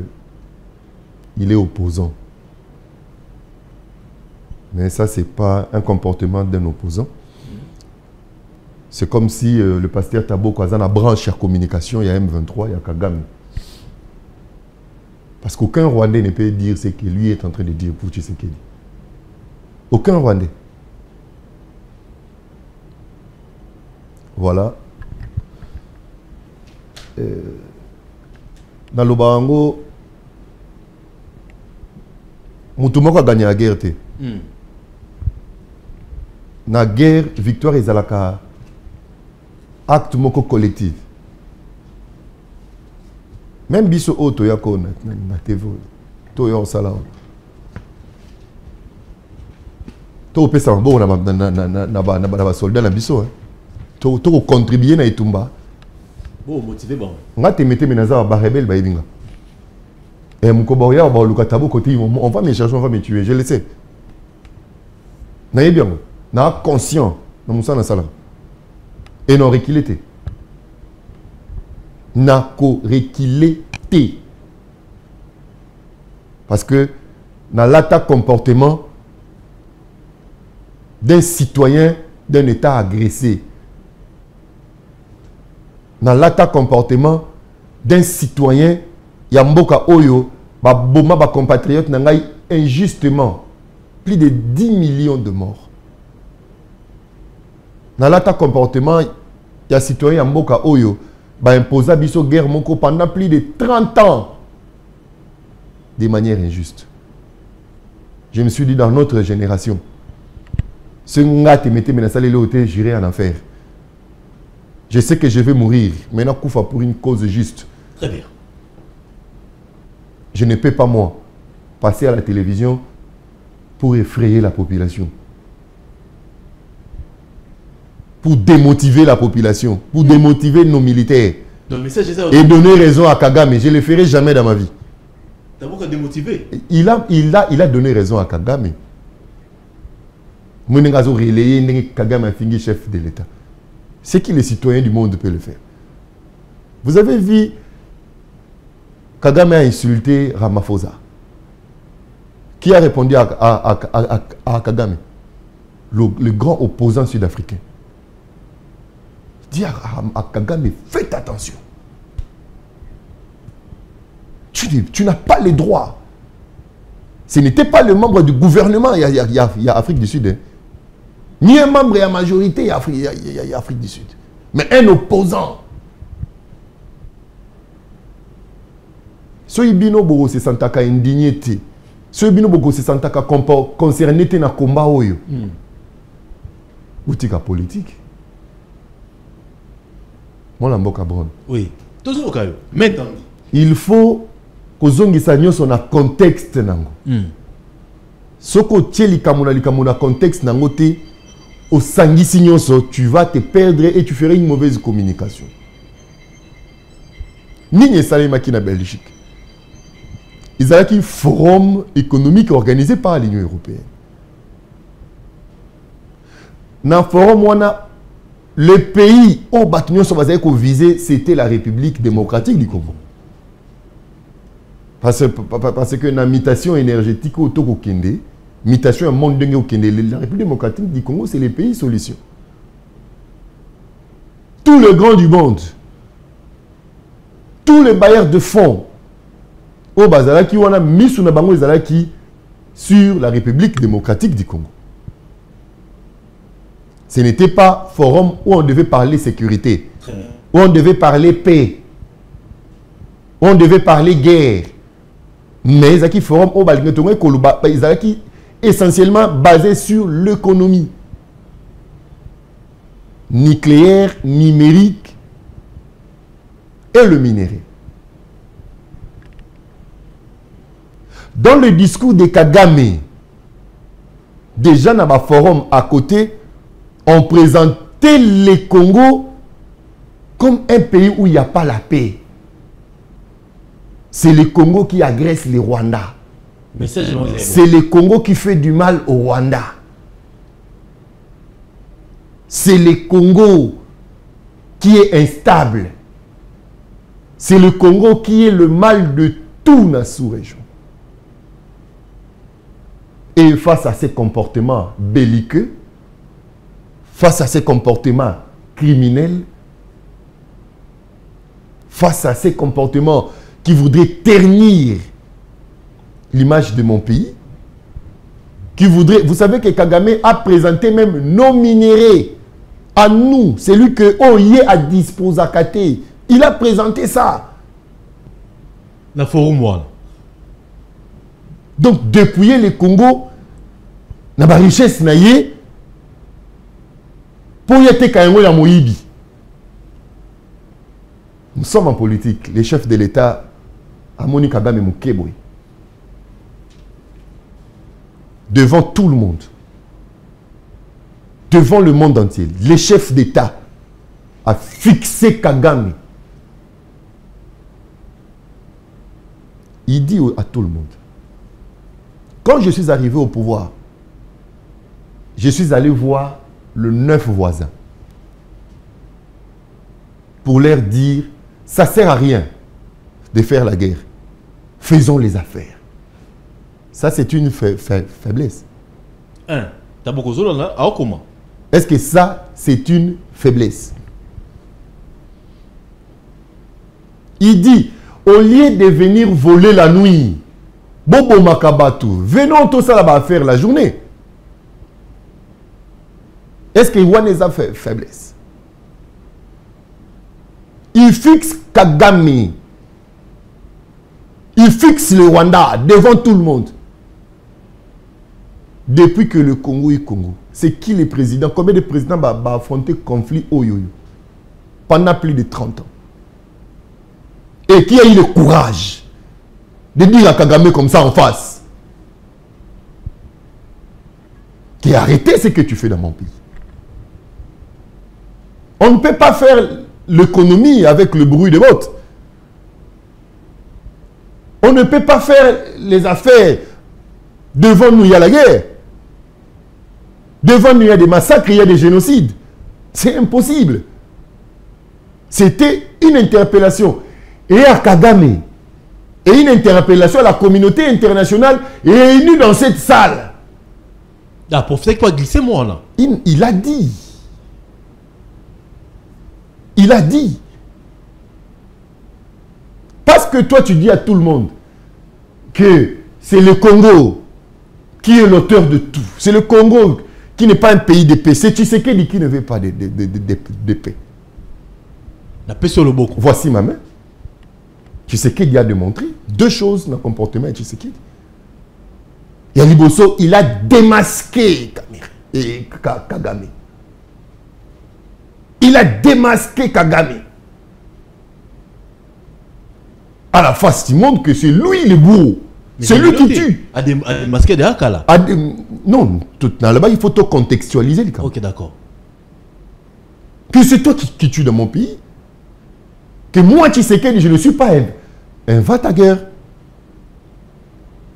il est opposant. Mais ça, ce n'est pas un comportement d'un opposant. C'est comme si le pasteur Taboko a une branche à communication, il y a M23, il y a Kagame. Parce qu'aucun Rwandais ne peut dire ce que lui est en train de dire pour Tshisekedi. Aucun Rwandais. Voilà. Dans le Barango, Moutoumoko a gagné la guerre. Na guerre, victoire et zalaka acte moko collectif. Même biso auto yako na TV to yo sala. To pesa mbo na soldat na biso. To contribuer na itumba. Bon motivé bon. Ngate mette menaza ba rebelle ba ibinga. Et Moukoboya ba luka tabo côté on va me chercher, on va me tuer, je le sais. Na bien, na conscient na musa na sala. Et non reculé. Na ko reculé. Parce que dans l'attaque comportement d'un citoyen d'un État agressé, dans l'attaque comportement d'un citoyen Yamboka Oyo, Boma ba compatriote nangai injustement plus de 10 millions de morts. Dans l'attaque comportement ya citoyen Yamboka Oyo, ba imposa biso guerre moko pendant plus de 30 ans de manière injuste. Je me suis dit dans notre génération, ce nga te mette menace les lotés, j'irai en enfer. Je sais que je vais mourir, mais na koufa pour une cause juste. Très bien. Je ne peux pas, moi, passer à la télévision pour effrayer la population. Pour démotiver la population, pour démotiver nos militaires. Donc, mais ça, et donner raison à Kagame. Je ne le ferai jamais dans ma vie. D'abord, qu'à démotiver. Il a donné raison à Kagame. Mounengazo relayé, Kagame a fini chef de l'État. C'est qui les citoyens du monde peuvent le faire. Vous avez vu, Kagame a insulté Ramaphosa. Qui a répondu à Kagame? Le grand opposant sud-africain. Dit à Kagame, faites attention. Tu n'as pas les droits. Ce n'était pas le membre du gouvernement, il y a Afrique du Sud. Hein. Ni un membre, il y a majorité, il y a Afrique du Sud. Mais un opposant. Soyibino Boro se sentaka indignité. Ceux qui ont se sentent concernés dans le combat. Boutique politique. Moi, la mboka bon. Oui. Maintenant. Il faut que zongi sanyo son a contexte nango. Soko tieli kamuna contexte nango te au sangi signonso, tu vas te perdre et tu ferais une mauvaise communication. Nigne salema ki na Belgique. Ils ont un forum économique organisé par l'Union européenne. Dans le forum, on a le pays où Batunion sont visé, c'était la République démocratique du Congo. Parce que la mutation énergétique au Togo Kende, mutation monde au Kende, la République démocratique du Congo, c'est les pays solutions. Tous les grands du monde, tous les bailleurs de fonds, au Bazalaki, on a mis sur sur la République démocratique du Congo. Ce n'était pas forum où on devait parler sécurité, où on devait parler paix, où on devait parler guerre. Mais il forum où ils essentiellement basé sur l'économie nucléaire, numérique et le minerai. Dans le discours de Kagame, déjà dans le forum à côté, on présentait le Congo comme un pays où il n'y a pas la paix. C'est le Congo qui agresse le Rwanda. C'est le Congo qui fait du mal au Rwanda. C'est le Congo qui est instable. C'est le Congo qui est le mal de toute la sous-région. Et face à ces comportements belliqueux, face à ces comportements criminels, face à ces comportements qui voudraient ternir l'image de mon pays, qui voudraient... Vous savez que Kagame a présenté même nos minéraux à nous. C'est lui que Oye a disposé à Kate. Il a présenté ça. La forum, voilà. Donc, dépouiller le Congo, na ba richesse na ye, pour y être quand même Moïbi. Nous sommes en politique. Les chefs de l'État, Amoni Kagame Mukebwe, devant tout le monde, devant le monde entier, les chefs d'État a fixé Kagame. Il dit à tout le monde, quand je suis arrivé au pouvoir, je suis allé voir le 9 voisins pour leur dire, ça ne sert à rien de faire la guerre. Faisons les affaires. Ça, c'est une faiblesse. Est-ce que ça, c'est une faiblesse? Il dit, au lieu de venir voler la nuit, Bobo Makabatu, venons tous ça là-bas faire la journée. Est-ce qu'il y a des affaires faiblesse? Il fixe Kagame. Il fixe le Rwanda devant tout le monde. Depuis que le Congo est Congo, c'est qui les présidents? Combien de présidents vont affronter le conflit pendant plus de 30 ans? Et qui a eu le courage de dire à Kagame comme ça en face? Qui a arrêté ce que tu fais dans mon pays. On ne peut pas faire l'économie avec le bruit des bottes. On ne peut pas faire les affaires. Devant nous, il y a la guerre. Devant nous, il y a des massacres, il y a des génocides. C'est impossible. C'était une interpellation. Et à Kagame, et une interpellation à la communauté internationale réunie dans cette salle. Ah, pour faire quoi glisser moi là? Il a dit. Il a dit. Parce que toi, tu dis à tout le monde que c'est le Congo qui est l'auteur de tout. C'est le Congo qui n'est pas un pays de paix. C'est Tshisekedi qui ne veut pas de paix. La paix sur le boko. Voici ma main. Tshisekedi a démontré deux choses dans le comportement de Tshisekedi. Yaliboso, il a démasqué Kagame. Il a démasqué Kagame. À la face du monde que c'est lui le bourreau. C'est lui qui tue. A démasqué de Akala. Non, là-bas, il faut te contextualiser. Les ok, d'accord. Que c'est toi qui tues dans mon pays. Que moi, Tshisekedi, je ne suis pas un va-ta-guerre.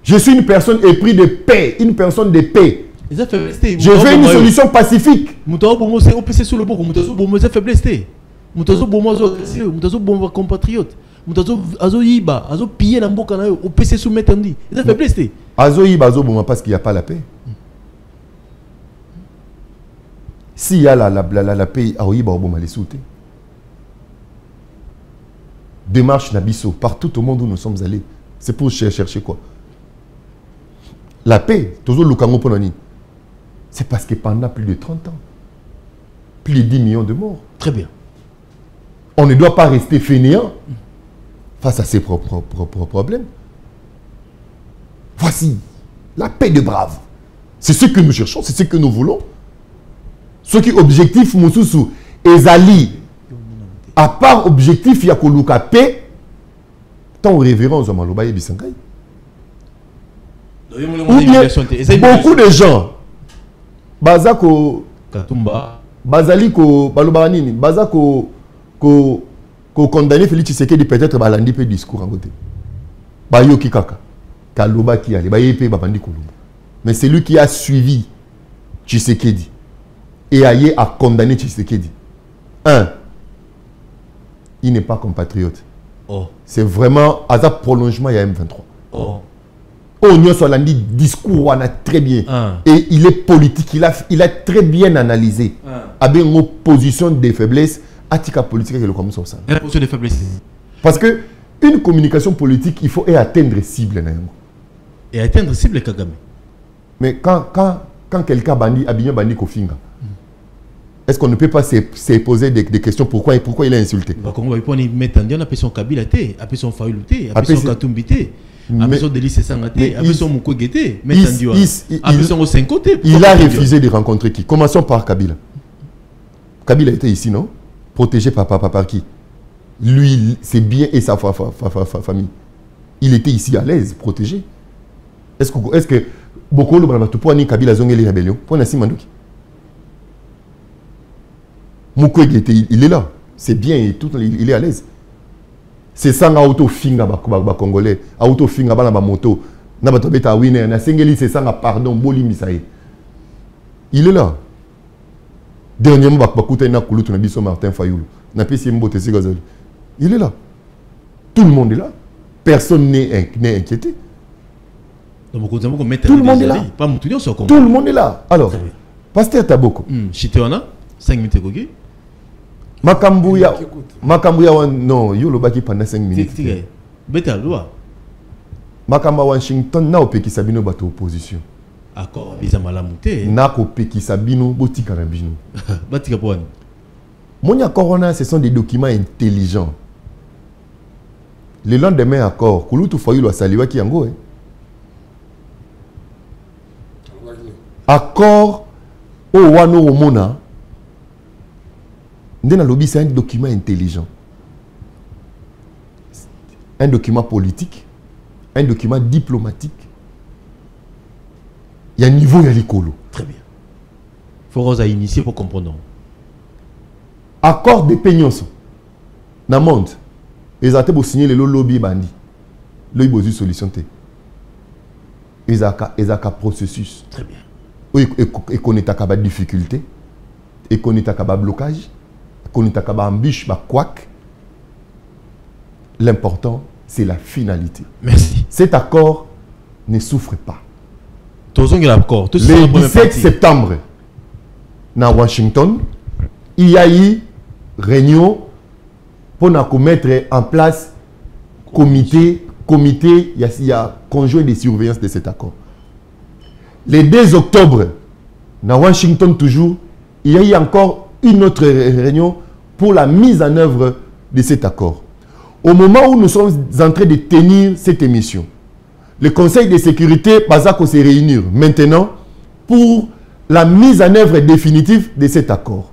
Je suis une personne épris de paix, une personne de paix. Je veux une solution pacifique. Compatriote. Azo yiba, azo piller na mboka na yo, au PC soumettre ndi. Ça fait plaisir. Azo yiba, azo boma parce qu'il n'y a pas la paix. S'il y a la paix, azo yiba, boma les souter. Démarche Nabiso, partout au monde où nous sommes allés, c'est pour chercher quoi? La paix, toujours le Congo Ponani. C'est parce que pendant plus de 30 ans, plus de 10 millions de morts. Très bien. On ne doit pas rester fainéant face à ses propres problèmes. Voici la paix de brave. C'est ce que nous cherchons, c'est ce que nous voulons. Ce qui est objectif, Moussoussou, Ezali, à part objectif, il y a que paix, tant révérence à Maloba et Bissangaï. Beaucoup de gens, Bazako, Bazaliko, Balobanini, Bazako, condamné Félix Tshisekedi peut-être balandi pe discours en côté. Bayoki kaka. Kaloba qui allait, bayepe babandi kolomba. Mais c'est lui qui a suivi Tshisekedi et a condamné Tshisekedi. Il n'est pas compatriote. Oh. C'est vraiment à prolongement il y a M23. Oh. Onyo Solandi discours on a très bien. Et il est politique, il a très bien analysé. Avec une position de faiblesse. Atika politique et le comme ça. Position de faiblesse. Parce que une communication politique, il faut atteindre cible. Et atteindre cible Kagame. Mais quand quelqu'un bandit, Abignon bandit Kofinga, est-ce qu'on ne peut pas se poser des questions pourquoi il a insulté? On va mettre en appelle son Kabila, appelle son Fayoulté, appelle son Katumbité, appelle son Délice Sangaté, appelle son Moukougueté, appelle son Cincoté. Il a refusé de rencontrer qui? Commençons par Kabila. Kabila était ici, non? Protégé par qui? Lui, c'est bien et sa famille. Il était ici à l'aise, protégé. Est-ce que beaucoup de gens pour ni Kabila zonge les rébellions pour Nassim Mandouki? Mukwege il est là, c'est bien et tout, il est à l'aise. C'est ça nga auto finga ba congolais, auto finga ba na moto, na bato beta winner na sengeli c'est ça nga pardon boli misaye. Il est là. Dernièrement, Bakouta na Kouloutou na biso Martin Fayoulou. Na pesi mbote c'est gazelle. Il est là. Tout le monde est là. Personne n'est inquiété. Tout le monde est là. Tout le monde est là. Alors, Pasteur Taboko. Chitewana 5 minutes gogi. Makambuya non, yo lobaki pendant 5 minutes. Beta loi. Makamba Washington na opeki sabino bato opposition. Accord, ils ont malamuté. Nako peki sabino botika na bino. Batika pour Monia Corona, ce sont des documents intelligents. Le lendemain accord, Kouloutou Fayulu a saliwa ki yango. Accord au wano omona. Ndena lobby, c'est un document intelligent. Un document politique, un document diplomatique. Il y a un niveau, il y a l'écolo. Très bien. Il faut qu'on initier pour comprendre. Accord de Peignoso. Dans le monde, ils ont signé le lobby bandi. Là, ils ont une solution. Ils ont un processus. Très bien. Ils connaissent des difficultés. Ils connaissent des blocages. Ils connaissent des embûches, des couacs. L'important, c'est la finalité. Merci. Cet accord ne souffre pas. Le 17 septembre, à Washington, il y a eu réunion pour mettre en place comité, il y a conjoint de surveillance de cet accord. Le 2 octobre, à Washington toujours, il y a eu encore une autre réunion pour la mise en œuvre de cet accord. Au moment où nous sommes en train de tenir cette émission, le Conseil de sécurité Bazako se réunir maintenant pour la mise en œuvre définitive de cet accord.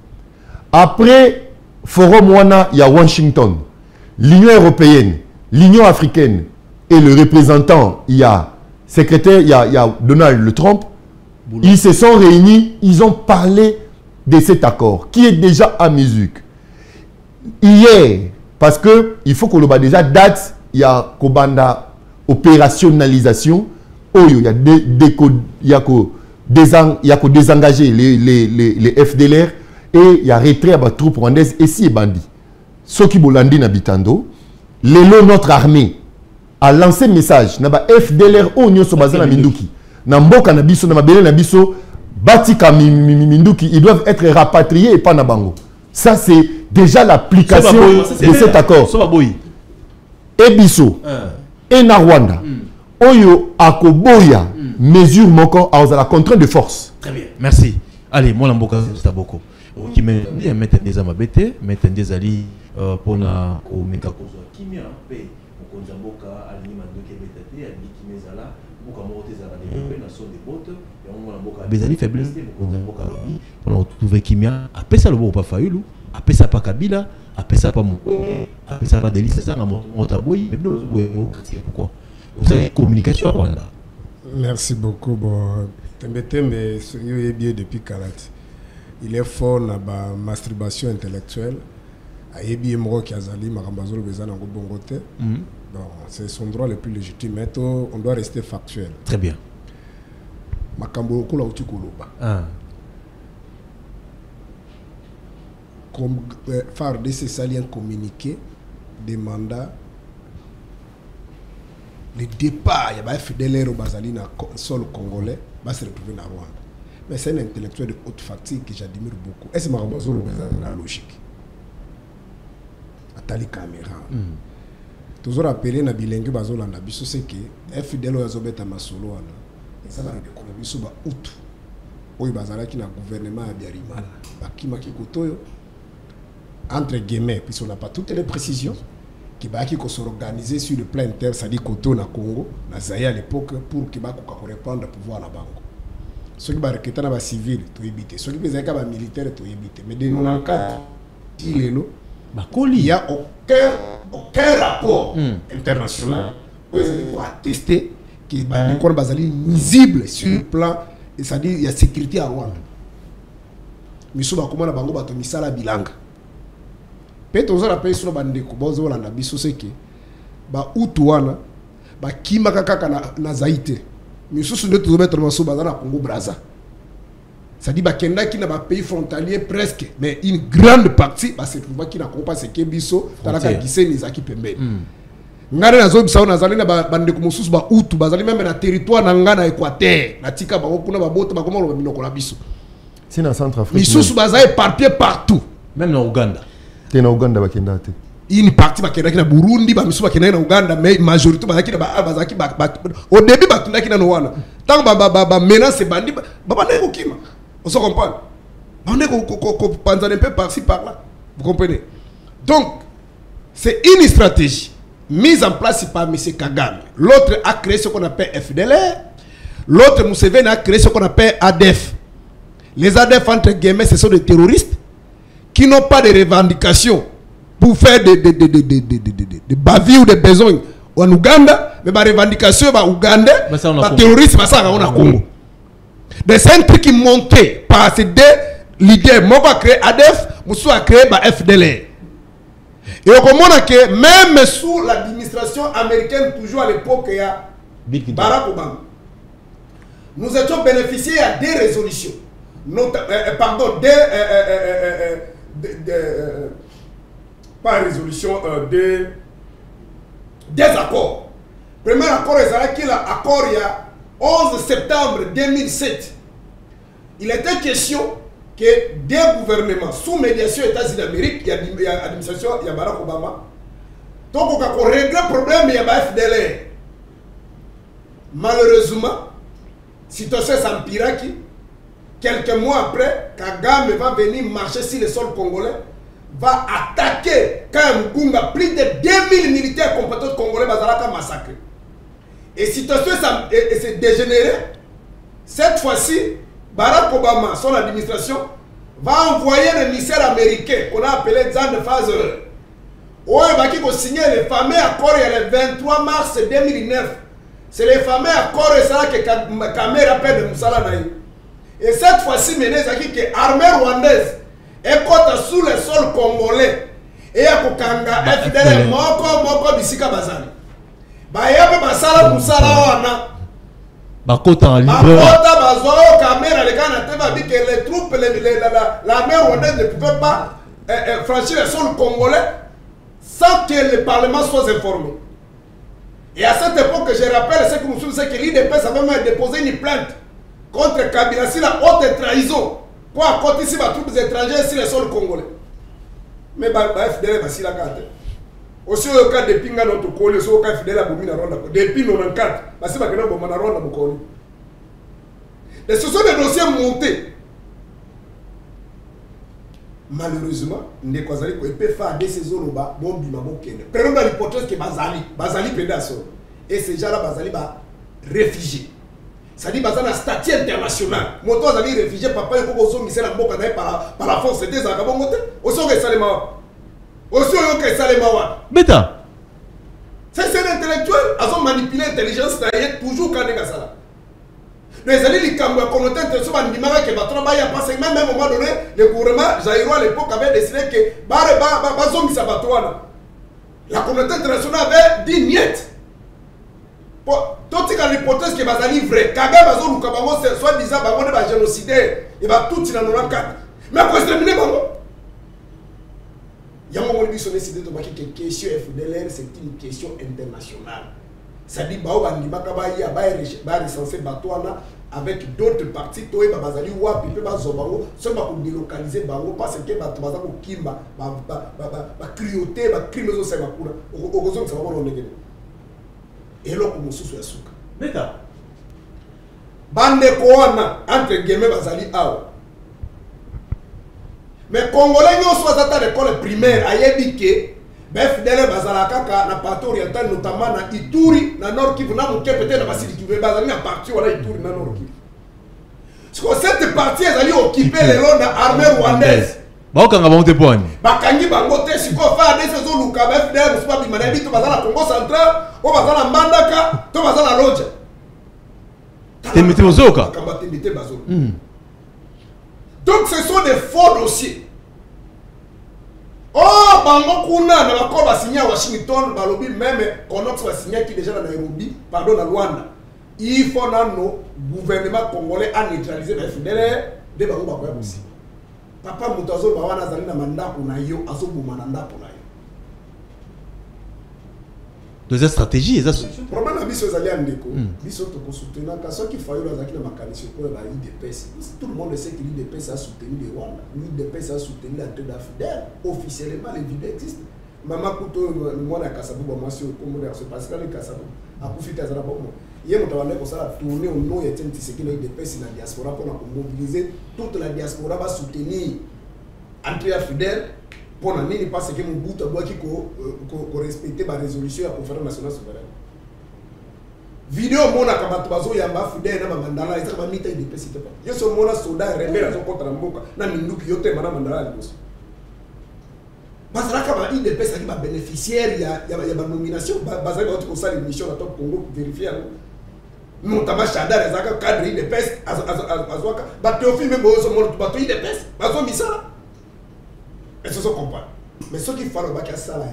Après Forum Wana, il y a Washington, l'Union européenne, l'Union africaine et le représentant, il y a secrétaire, il y a Donald Trump. Ils se sont réunis, ils ont parlé de cet accord qui est déjà à musique. Hier, parce que il faut qu'on le déjà date, il y a Kobanda opérationnalisation, il y a que désengager les FDLR et il y a retrait à troupes rwandaises et si bandits. Ce qui bolandi na bitando, notre armée a lancé un message na ba FDLR o nyoso bazana minduki. Na mboka na biso na mabele na biso batika minduki, ils doivent être rapatriés et pas na bango. Ça c'est déjà l'application de cet accord. Et biso et na Rwanda. Oyo akoboya mesure moko à la contrainte de force. Très bien. Merci. Allez, moi l'amboka c'est beaucoup. Qui mettent des amabete, mettent des alliés pour na au meka kozo. Qui met un paix au konzamboka alima doke betate ali qui met là boka moté za la développer na son des bottes et on l'amboka bezali faiblesse au konzamboka pour trouver kimia après ça le bon pas faulu après ça pas kabila après ça pas mon après ça pas délice ça na motaboyi mais pourquoi vous avez communication Rwanda. Merci beaucoup. Bon, Tembe est bien depuis Kalati. Il est fort dans la masturbation intellectuelle. Il est bien mort qui a zali Marambazolo Bezana Bongote. C'est son droit le plus légitime. Mais on doit rester factuel. Très bien. Makambo Kula Utukuluba. Comme phare de ces saliens communiqués des mandats. Le départ, il y a des FDLR au Bazali dans le sol congolais, va se retrouver dans Rwanda. Mais c'est un intellectuel de haute facture que j'admire beaucoup. Est-ce que c'est la logique? Atali caméra. Toujours appelé na bilingue bazolanda biso c'est que FDLR azobeta masolo wana. Et ça va découvrir biso ba out. Oyo bazala ki na gouvernement ya Biarimana. Bakima ki kotoyo entre guillemets puisqu'on n'a pas toutes les précisions. Qui va s'organiser sur le plan interne, c'est-à-dire Koto na Congo, na Zaïre à l'époque, pour qu'il va répondre au pouvoir la banque. Ceux qui vont recruter dans les civils, tu évites. Ceux qui vont recruter dans les militaires, tu évites. Mais dans le cas, il n'y a aucun rapport international pour attester qu'il y a une visible sur le plan, c'est-à-dire il y a sécurité à Rwanda. Mais si on a comment bango bato misala bilanga. Peut-être aux rappels sur la bande kubozo la biso seke ba utuana ba kima kaka na zaite misusu ndio tuzomettre maso bazana Congo Brazza. Ça dit ba kenda qui na ba pays frontalier presque mais une grande partie ba se trouve qui na kompa seke biso talaka kiseni zaki pembeni. Ngane nazo biso na zali na bande kumususu ba utu bazali même na territoire na ngana Équateur na tika ba kuna ba bota ba komo lo binoko la biso. C'est dans Centrafrique. Misusu bazali éparpillé partout. Même en Ouganda. T'es en Ouganda bakenda te. Une partie bakenda na Burundi ba misu bakenda na Ouganda mais majorité bazaki na bazaki au début bakenda ki na Rwanda. Tant ba menace bandi ba bande ko kima. On se comprend. On est ko panzane un peu par-ci par-là. Vous comprenez? Donc c'est une stratégie mise en place par M. Kagame. L'autre a créé ce qu'on appelle FDLR. L'autre Museveni a créé ce qu'on appelle ADF. Les ADF entre guillemets ce sont des terroristes qui n'ont pas de revendications pour faire des bavures ou des besoins en Ouganda, mais des revendications en Ouganda, des terroristes, on a Congo. C'est un truc qui montait par ces deux leaders. Moi, je créé ADF, Moussou a créé FDLR. Et on comprend que même sous l'administration américaine, toujours à l'époque, il y a Barack Obama, nous étions bénéficiés à des résolutions. Pardon, pas résolution, des accords. Premier accord, c'est l'accord il y a 11 septembre 2007. Il était question que des gouvernements sous médiation États-Unis d'Amérique, il y a l'administration, il y a Barack Obama, donc on a réglé le problème, il y a FDLR. Malheureusement, situation s'empira qui quelques mois après, Kagame va venir marcher sur le sol congolais, va attaquer Kamgunga, plus de 2000 militaires compétents congolais, Bazalaka massacrés. Et situation s'est dégénérée. Cette fois-ci, Barack Obama, son administration, va envoyer le émissaire américain qu'on a appelé Zan Fazer. Où il va signer le fameux accord le 23 mars 2009. C'est le fameux accord que Kamera appelle de Moussala Naï. Et cette fois-ci, l'armée rwandaise est sous le sol congolais. Et il y a un FDL moko bisika bazali. Ba yabe basala Moussala wana. Bakota en libre. Bakota bazo Kamera les gars na dit que les troupes l'armée rwandaise ne pouvait pas franchir le sol congolais sans que le Parlement soit informé. Et à cette époque, je rappelle ce que nous sommes, c'est que l'IDPS avait même déposé une plainte contre Kabila sur la haute trahison pour accorder ici les troupes étrangères sur le sol congolais. Mais FDL va s'y la carte. Aussi au cas de Pinga notre collègue, au cas de FDL à Boumina Ronda, depuis 94, parce que nous avons Ronda Bokoli. Et ce sont des dossiers montés. Malheureusement, ne kwazali ko peut faire des saisons là-bas, bon bima bon kende. Prenons l'hypothèse que Bazali pédasso. Et ces gens-là Bazali ba réfugiés. Ça dit Bazali un statut international. Moto Bazali réfugié papa il faut qu'on mise la boca par la force des agabongote. Aussi que Salema. Aussi que Salema. Beta. C'est un intellectuel, ils ont manipulé l'intelligence d'ailleurs toujours quand ils ça. Les alliés qui ont connoté l'intention de travailler parce que même à un moment donné, le gouvernement Jairo à l'époque avait décidé que la communauté internationale avait dit niet. Tout ce l'hypothèse que Bazali vrai, Kagame Bazou Lukabango soit disant Bango va génocider, il va tout dans 94. Mais pour exterminer Bango. Il y a un moment où ils ont décidé de marquer que la question FDLR c'est une question internationale. C'est-à-dire que va recenser Batouana avec d'autres partis, Toé Bazali ou Pipe Bazobango, seulement pour délocaliser Bango parce que Bazako Kimba, cruauté, crime aux Semakura, au Gozon, ça va voir et là, on se soit souka. Beta. Bande Koana, entre guillemets, Bazali Ao. Mais Congolais, nous sommes à l'école primaire, à Yébike. FDL bazalaka na partie orientale notamment na Ituri na Nord Kivu na Muke peut-être na Basili Kivu bazali na partie wala Ituri na Nord Kivu. Parce que cette partie ezali occupée le long de l'armée rwandaise. Bakanga bango te poani. Bakangi bango te siko fa des saison luka FDL musuba bimana bitu bazala Congo central o bazala Mbandaka to bazala Loja. Temite bozoka. Kamba temite bazoka. Donc ce sont des faux dossiers. Oh, Bango Kuna, na bakor va signer à Washington, balobi même Conox va signer qui déjà dans Nairobi, pardon, à Luanda. Il faut que nos gouvernements congolais a neutralisé les FDLR de Bango Bakoya aussi. Papa Moutazo Bawana Zali na mandat pour Nayo, Azo Boumananda pour Nayo. Deuxième stratégie, c'est ça. Le problème est que les alliés en déco, ils sont soutenus. Quand ceux qui font la mécanisme pour l'IDPS, tout le monde sait que l'IDPS a soutenu les Rwandais. L'IDPS a soutenu la tête d'Afrique. Officiellement, les vidéos existent. Maman Kouto, moi, à Kassabou, moi, c'est parce que les Kassabou, à Koufita Zarabon. Hier, on a tourné au nom de l'IDPS dans la diaspora pour mobiliser toute la diaspora va soutenir André Fidel. Pour l'année, il passe que mon bout à bois qui respecte la résolution de la conférence nationale souveraine. Vidéo mon akabatubazo yamba fidèle na mandala isa ba mita IDPS c'était pas. Yo so mona soldat rebelle zo contre mboka na minduki yote mana mandala liboso. Bazala ka ba IDPS aki ba bénéficiaire ya ba nomination bazala ba ko sala mission na top Congo vérifier. Notamment Chadar ezaka cadre IDPS azwaka ba Théophile même so mona bato IDPS bazo misala. Et ce sont comprendre. Mais ce qu'il faut le bac à ça là,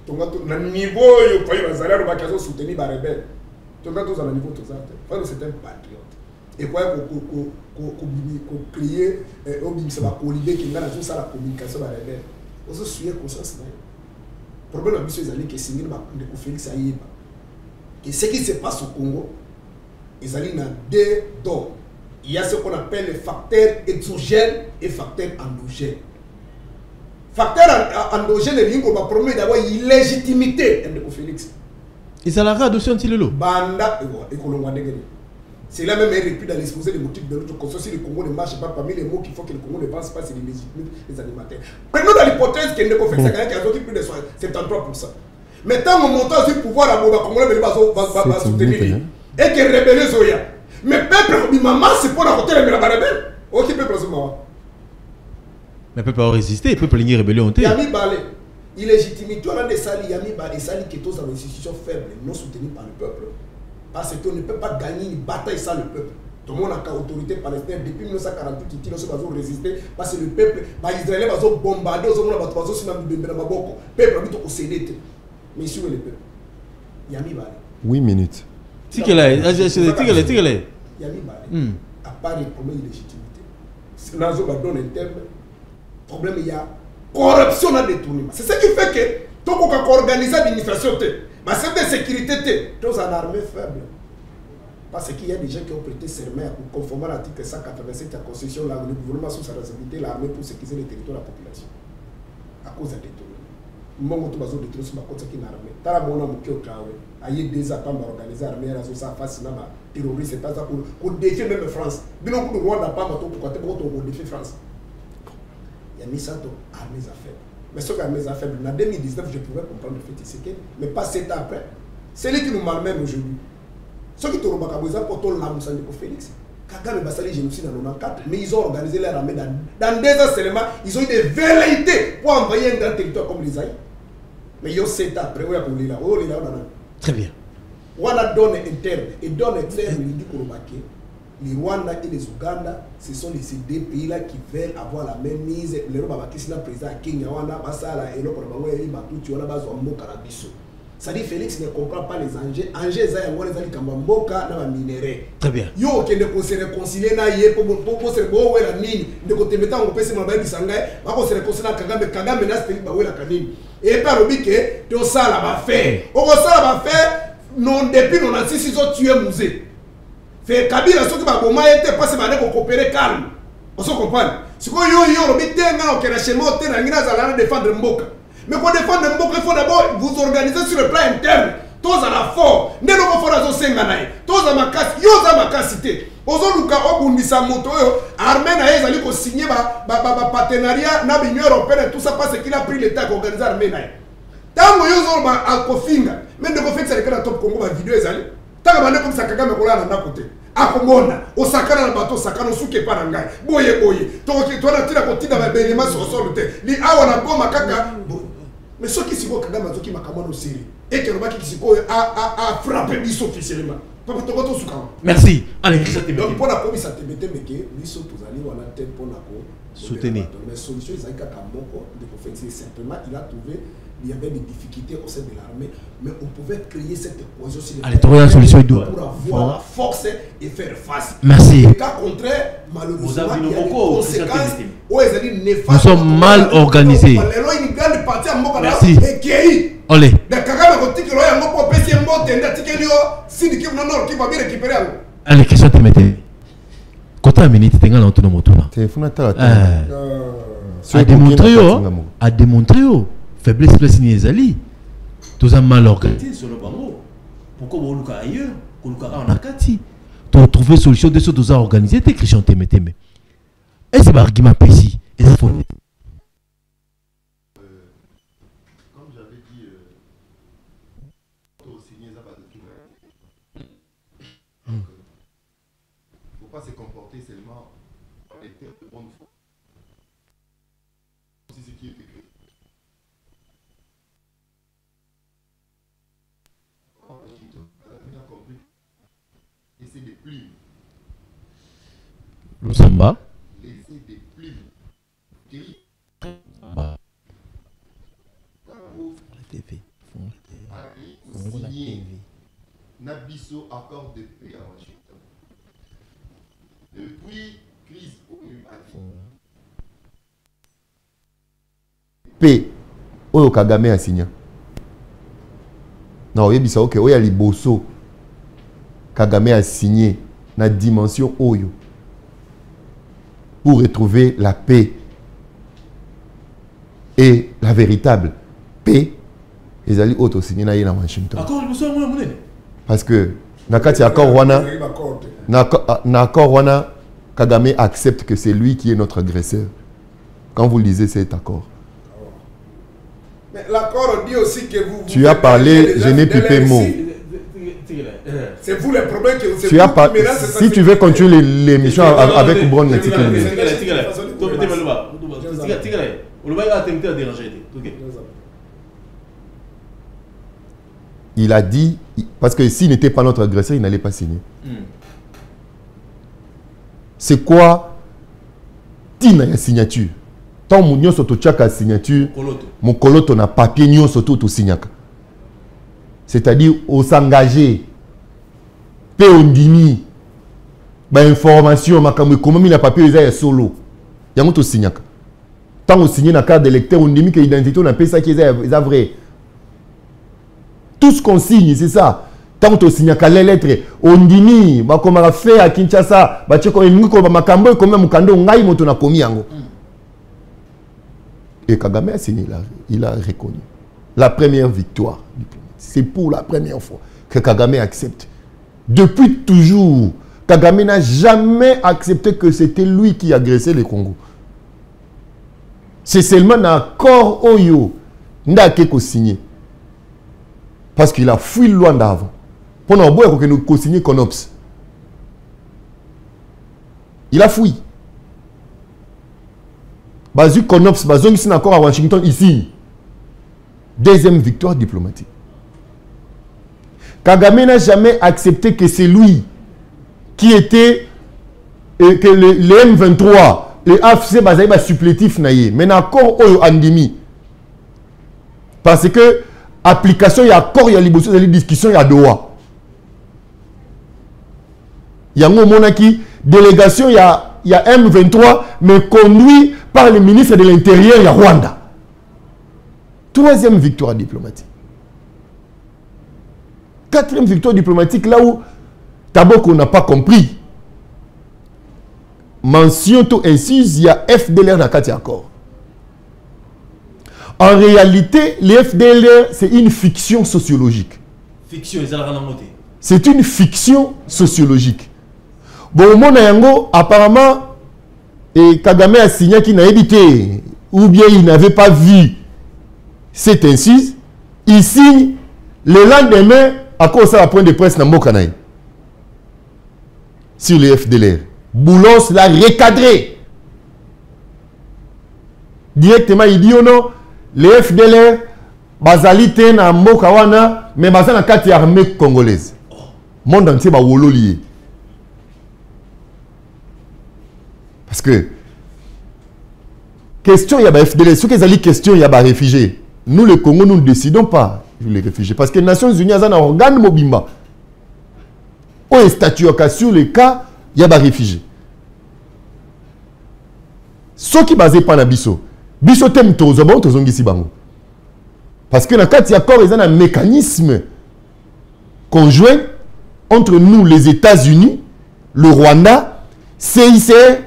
le niveau où il faut le bac à soutenir les rebelles. Donc quand on a le niveau tout ça, c'est un patriote. Et quoi qu'on crier au bim c'est pas l'idée qu'il y a tout ça la communication des rebelles. On se souvient conscience là. Le problème c'est que les signes de Félix Aïba. Et ce qui se passe au Congo, ils allaient dans deux dons. Il y a ce qu'on appelle les facteurs exogènes et facteurs endogènes. Facteur endogène est lié au premier d'avoir une légitimité de Félix. Et ça l'a radouci un petit lolo. Banda et Colombo-Ndegeni. C'est là même repris dans l'exposé des motifs de l'autre conscience. Si le Congo ne marche pas parmi les mots qu'il faut que le Congo ne pense pas, c'est les légitimes, les animateurs. Prenons dans l'hypothèse qu'il ne peut faire ça, qu'il y a plus de 73%. Mais tant qu'on monte sur le pouvoir, la Congolais va soutenir. Et que rebelle Zoya. Mais peuple, maman, c'est pour la côté de la rebelle. Ok, peuple, c'est maman. Mais peuple a résisté, peuple a rébellion. Yami Balé, illégitimité, on a des salis, Yami Balé, salis qui sont dans une institution faible, non soutenues par le peuple. Parce qu'on ne peut pas gagner une bataille sans le peuple. Tout le monde a autorité palestinienne depuis 1948, ils ont résisté parce que le peuple, les Israéliens ont bombardé, ils ont peuple a cédé. Mais sur le peuple, Yami Balé. 8 minutes. Yami Balé, à part les problèmes de légitimité, c'est là où on donne un terme. Le problème, il y a corruption dans le détournement. C'est ce qui fait que tout le monde a organisé l'administration. Mais c'est de sécurité, tous en armée faible. Parce qu'il y a des gens qui ont prêté serment conformément à l'article 187 de la Constitution, le gouvernement sous sa responsabilité, l'armée pour sécuriser les territoires de la population. À cause de détournement. Mon autre bateau de détournement, c'est ma côte qui est armée. T'as la monnaie au cœur, il y a des attentes à organiser l'armée, à la face, sinon, terroriste, c'est pas ça pour défier même France. Bien au Rwanda, pas pour défier France. Il y a mis ça dans l'armée à faible. Mais ce qu'armée à faible, en 2019, je pouvais comprendre le fait de ce qu'elle, mais pas 7 ans après. C'est lui qui nous malmène aujourd'hui. Ceux qui ont organisé pour tout l'âme de Félix, Kagame et Bassali génocide en 94, mais ils ont organisé leur armée dans 2 ans seulement. Ils ont eu des velléités pour envahir un grand territoire comme les Aïe. Mais ils ont 7 ans après, très bien. Rwanda donne interne et donne interne, il dit les Rwanda et les Ouganda, ce sont ces 2 pays-là qui veulent avoir la même mise. Les Rwanda qui sont président à Kenya, Basala et l'autre, c'est-à-dire Félix ne comprend pas les enjeux. Enjeux, c'est un minerai. Très bien. Yo qui ne se réconcilier na yé pour se bo la mine de côté mettant au PC ma baby sangai va se réconcilier Kagame na steli ba la kanini et par le bique to ça la va faire on ça la va faire non depuis 96 ils ont tué musée fait Kabila ceux qui va boma était passé ba ko coopérer calme on se comprend ce que yo robi tenga au kena chemo te na ngina za la défendre mboka. Mais pour défendre le Mboka, il faut d'abord vous organiser sur le plan interne. Tous à la force. Ne nous pas faire ça senganaï. Tous à ma casse. Yo à ma capacité. Ozo luka obundisa moto yo. Armée na yezali ko signer ba partenariat na l'Union européenne tout ça parce qu'il a pris l'état d'organiser armée na. Tango yo zo ba alkofinga. Même de ko fait ça le top Congo ba vidéo ezali. Tango ba ne comme ça Kagame ko la na côté. Akomona osakana na bato sakana suke pa na ngai. Boye. To na tira ko tina ba belima so so te. Li awa na goma kaka. Mais ceux qui sont Kagame qui m'a commandé série et que le mec qui a frappé bis officiellement. Merci. Allez, donc pour la police ça te mettait mais que lui sont tous allés on a tête pour la soutenir. Mais solution ils ont qu'à Moko de faire simplement il a trouvé il y avait des difficultés au sein de l'armée mais on pouvait créer cette cohésion allez trouver la solution pour avoir la force et faire face. Merci. Au cas contraire malheureusement il y a des conséquences nous sommes mal organisés. Merci. Olé. Allez, question te mette. Quand tu as minute, tu as un autre moto. A démontré, faiblesse de Sinezali. Tous ont mal organisé sur le bango. Pourquoi vous avez ailleurs? On a Kati. Tu as trouvé solution de ce que tu as organisé, tu es Christian Témé. Et c'est un argument précis. Et ça faut. Comme j'avais dit, il ne faut pas se comporter seulement en état de bonne foi. C'est ce qui est écrit. On a compris. Et c'est des plumes. Le samba. Des plumes. La TV. Nabiso accord de paix à Washington. Depuis crise paix oyo Kagame a signé. Non, yebisa ok oya liboso Kagame a signé na dimension oyo pour retrouver la paix et la véritable paix. Ils allaient auto-signer na Washington. Parce que nakati accord wana Kagame accepte que c'est lui qui est notre agresseur. Quand vous lisez cet accord. Mais l'accord dit aussi que vous... Tu as parlé, je n'ai plus de mots. C'est vous le problème que... Tu as pas, si tu veux continuer l'émission avec Brown, il a dit, parce que s'il n'était pas notre agresseur, il n'allait pas signer. C'est quoi Tina ya signature? Tant mon nyon soto tchaka signature, mon coloto na papier nyon soto to signaka. C'est-à-dire, on s'engager, pe ondimi, ba information, makamwe comment mi na papier les a solo. Yango to signaka. Tant on signe na carte d'électeur, ondimi que identité on appelle ça qui est vrai. Tout ce qu'on signe, c'est ça. Tant on signe les lettres, ondimi, ba comme a fait à Kinshasa, ba tcheko elingo ba makambo comme mukando ngai moto na komi yango. Et Kagame a signé, il a reconnu. La première victoire. C'est pour la première fois que Kagame accepte. Depuis toujours, Kagame n'a jamais accepté que c'était lui qui agressait le Congo. C'est seulement un accord Oyo n'a qu'à signer. Parce qu'il a fui loin d'avant. Pendant un bout, il a signé Konops. Il a fui. Bazu Konops, Bazong ici encore à Washington, ici. Deuxième victoire diplomatique. Kagame n'a jamais accepté que c'est lui qui était que le M23, le AFC basé supplétif naïe. Mais encore au Andimi. Parce que application, il y a accord, il y a libération, il y a discussion, il y a Doha. Il y a un moment qui délégation, il y a M23, mais conduit par le ministre de l'Intérieur, il y a Rwanda. Troisième victoire diplomatique. Quatrième victoire diplomatique, là où d'abord qu'on n'a pas compris. Mention tout incise, il y a FDLR dans le accord. En réalité, les FDLR, c'est une fiction sociologique. C'est une fiction sociologique. Bon, mon yango, apparemment, et Kagame a signé qu'il n'a évité, ou bien il n'avait pas vu cette incise, il signe le lendemain à cause de la point de presse dans Mokanaï. Sur les FDLR. Boulos l'a recadré. Directement, il dit, oh non, les FDLR, bazalité na Mokawana, mais bazal na kati armée congolaise. Monde entier va wolo lié. Parce que, question, il y a des FDLR. Ce qu'ils ont dit, question, il y a des réfugiés. Nous, le Congo, nous ne décidons pas les réfugiés. Parce que les Nations Unies ont un organe mobimba. On est statué sur le cas, il y a des réfugiés. Ce qui est basé par Nabiso, Biso tem tozobon tozongisi bango. Parce que dans le cas de l'accord, il y a un mécanisme conjoint entre nous, les États-Unis, le Rwanda, CICR,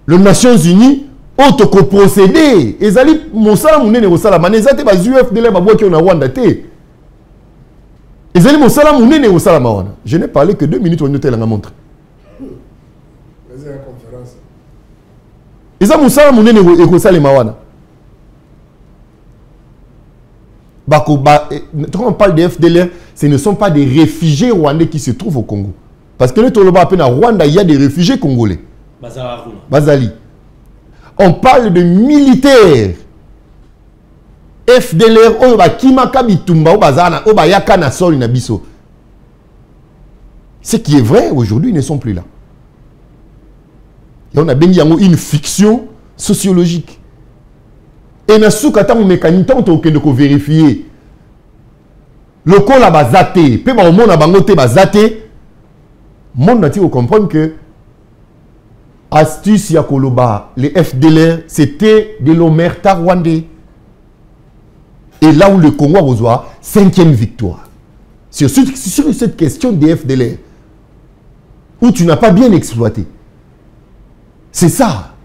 les Nations Unies, auto procédé. Et zali mosala munene osala manezate ba UF de la babwa na Rwanda te. Et zali mosala munene osala mawana. Je n'ai parlé que 2 minutes on noté la montre. Vas-y la conférence. Et ça mosala munene ekosala mawana. Quand on parle des FDLR, ce ne sont pas des réfugiés rwandais qui se trouvent au Congo. Parce que le Toloba à Rwanda, il y a des réfugiés congolais. Bazali. On parle de militaires. FDLR, Oba Kimaka Bitumba, Obazana, Oba Yakana Sol Nabiso. Ce qui est vrai, aujourd'hui, ils ne sont plus là. Et on a bien une fiction sociologique. Et na soukata mon mécanisme on to vérifier le col la bazaté pe ba mona bangote bazaté monde nati comprendre que astuce ya koloba les FDLR c'était de l'omerta rwandais et là où le Congo a besoin 5e victoire sur cette question des FDLR où tu n'as pas bien exploité, c'est ça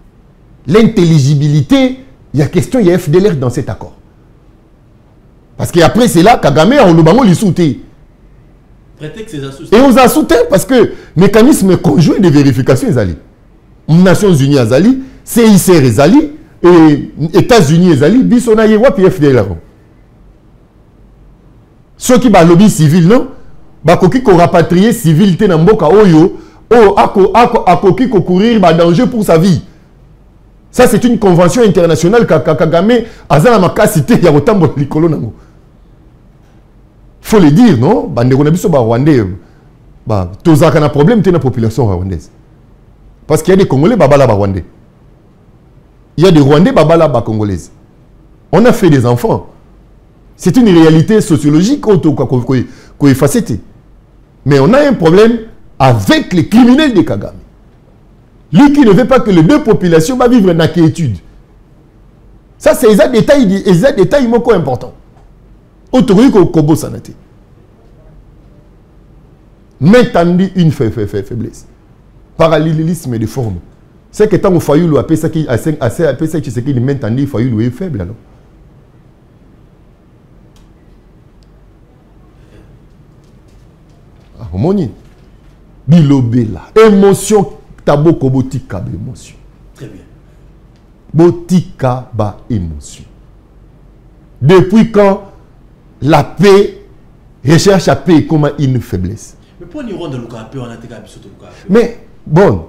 l'intelligibilité. Il y a question, il y a FDLR dans cet accord. Parce qu'après, c'est là, Kagame, on le soutient. Et on a soutenu parce que mécanisme conjoint de vérification, les Nations Unies, les CICR, les États-Unis, les Bissona, et FDLR. Ceux qui ba lobby civil non, ba koki ko rapatrier civilité na mboka oyo, akoki ko courir ba danger pour sa vie. Ça c'est une convention internationale Kagame azana makasité ya kotambola likolo nango. Faut le dire non, bande ko na biso ba Rwandais ba tozaka na problème te na population rwandaise. Parce qu'il y a des Congolais babala ba Rwandais. Il y a des Rwandais babala ba Congolaises. On a fait des enfants. C'est une réalité sociologique qu'on efface. Mais on a un problème avec les criminels de Kagame. Lui qui ne veut pas que les deux populations vont vivre dans l'inquiétude. Ça, c'est un détail important. Autorisé au Kobo Sanate. Maintenant, une faiblesse. Parallélisme de forme. C'est que tant que Fayoulou a fait ça qui est maintenant, Fayoulou est faible alors. Moni bilobela émotion taboko botika ba émotion. Très bien. Botika ba émotion. Depuis quand la paix recherche la paix comme une faiblesse. Mais pour nous rendre le cas on a été capable de le mais bon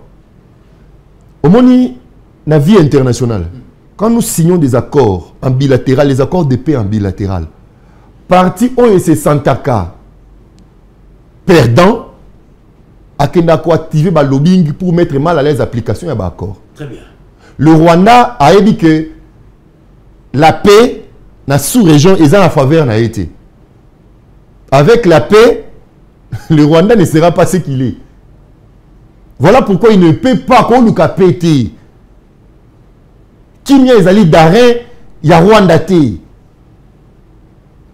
au moni la vie internationale quand nous signons des accords en bilatéral, les accords de paix en bilatéral, parti OEC Santaka perdant, à activer le lobbying pour mettre mal à l'aise l'application de l'accord. Très bien. Le Rwanda a dit que la paix dans la sous-région est en faveur n'a été. Avec la paix, le Rwanda ne sera pas ce qu'il est. Voilà pourquoi il ne peut pas qu'on nous a pété. Qui est allé d'arrêt, il y a Rwanda té.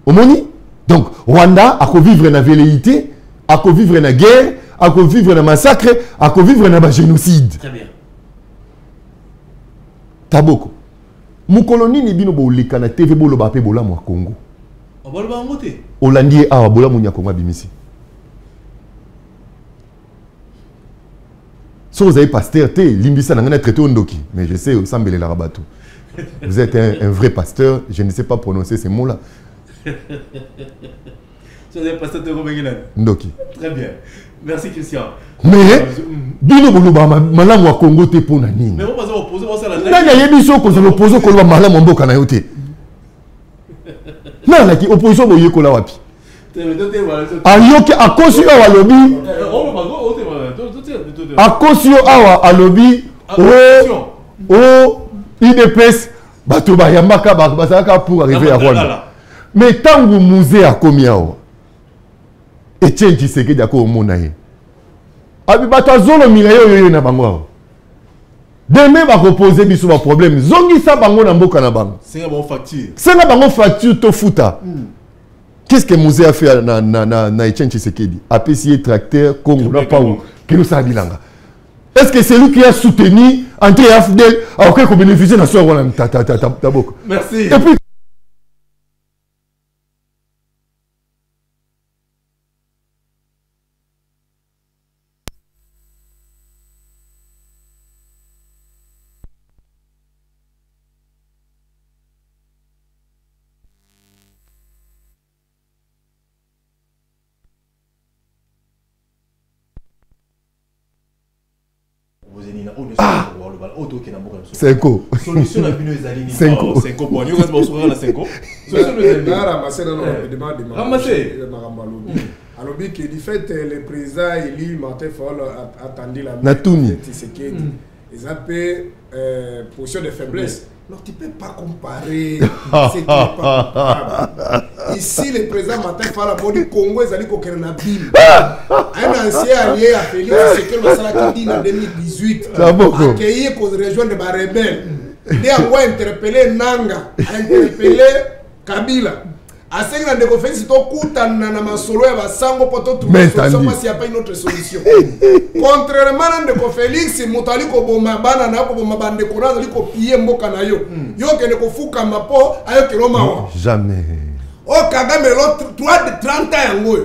Omoni? Donc, Rwanda a vivre dans la velléité, à vivre dans la guerre, à vivre dans le massacre, à vivre dans le génocide. Très bien. Taboko. Moukoloni ni bino bolika na TV bolo bape bola mo Congo. On va le monter. Hollandais a bola mo Congo bimisi. Si vous avez pasteur, limbisa n'a traité ondoki, mais je sais sambele la rabatou. Vous êtes un vrai pasteur, je ne sais pas prononcer ces mots-là. Vous avez pasteur de Romain Ndoki. Très bien. Merci Christian. Mais bino bolo ba malamu wa Congo te pona nini. Mais on va opposer ça la. Nani yebiso ko opposer ko ba malamu mboka na yote. Nani ki opposition boye ko la wapi. Ayoki akosio awa lobi. Akosio awa alobi o IDPS bato ba yambaka basaka pour arriver à Rwanda. Mais tangu musée a komi awa. Etienne Tshisekedi ako mona ye. Abi bato azolo mirayo yo na bango awa. Demain va reposer biso ba problème. Zongi sa bango na mboka na bango. C'est un bon facture. C'est un bon facture to futa. Qu'est-ce que Mosé a fait na Etienne Tshisekedi? A payé tracteur Congo na pas où que nous sabilanga. Est-ce que c'est lui qui a soutenu André Afdel a aucun qu'on bénéficie na so wala ta boko. Merci. Et puis Cinco. Solution la bino ezali ni. Cinco. Cinco pour nous reste sur la cinco. Solution nous ezali. Là ramasser dans le débat de Ramasser. Alors bien que du fait le président élu Martin Fayulu a attendu la Natumi. Tshisekedi. Ils appellent position de faiblesse. Non, tu ne peux pas comparer. C'est pas comparable. Ici, le président Martin Fayulu a dit Congo, ils allaient coquer na bim. Un ancien allié a fait ce que le Sala qui dit en 2018. Accueilli pour rejoindre les rebelles. Il a interpellé Nanga, a interpellé Kabila. A ce que nous avons fait, c'est que masolo ya basango poto trouver solution parce qu'il n'y a pas une autre solution. Contrairement à Ndeko Félix, mutali ko boma bana na ko boma bande ko na ko pier mboka na yo. Yo ke ne ko fuka mapo ayo ke roma. Jamais. O Kagame l'autre 3 de 30 ans yango.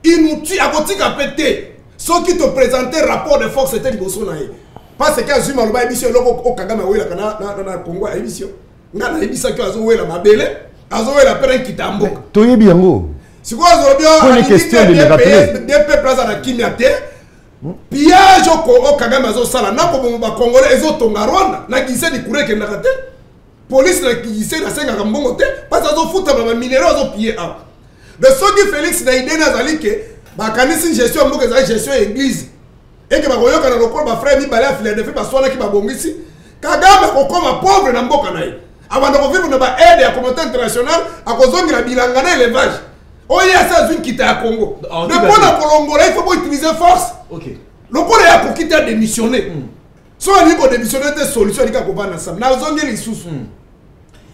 Il nous tue à kotika pété. Ceux qui te présentaient rapport de force c'était liboso na ye. Parce que Zuma loba émission loko o Kagame wela kana na Congo émission. Ngana émission que azo wela mabele. Azo la pere kitambo. Toyebi yango. Si vous avez une question de me rappeler. Des peuples à la Kimiate, pillage au Kagame Azosala, n'a pas de Congolais, et autres Rwanda, n'a qui sait des courriers qui n'a pas de police, n'a qui sait la 5 à Gambote, parce qu'ils ont foutu à minéraux, ils ont pillé un. De ce qui Félix n'a idée n'a zali que, bah, quand il gestion, moi, que gestion église, et que ma royaume, quand on a ma frère, mi balé à Philadelphie, parce qu'on a qui m'a bon ici, Kagame, on comme un pauvre dans Mbokanaï. Avant de revivre, on a aide à la communauté internationale, à cause de la bilangana élevage. Oh, il y a ça, une qui est à Congo. Le point de Colombole, il faut pas utiliser force. Ok. Le point est pour quitter à démissionner. Soit il faut démissionner des solutions, il faut pas ensemble. Nous avons les sous.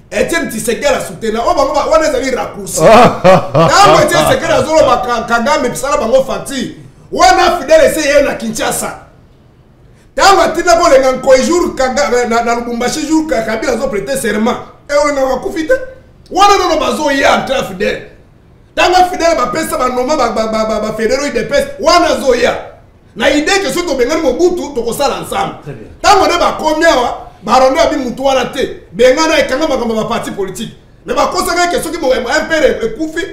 Etienne Tshisekedi a soutenu. On a des raccourcis. Quand Etienne Tshisekedi a zolo Kagame et Sala Bango Fati, on a fidèle essayé na Kinshasa. Quand on a tina ko lenga ko jour Kagame na Lubumbashi jour Kabila a prêté serment. Et on a profité. On a no bazo ya entre fidèle. Tanga fidèle ba pesa ba noma ba fédéraux de pesa wana zoya na idée que soto bengani Mobutu to kosala ensemble tango ne ba komia wa ba rondo abi mutu wana te bengana ekanga ba parti politique mais ba kosanga que soki mo impere ekufi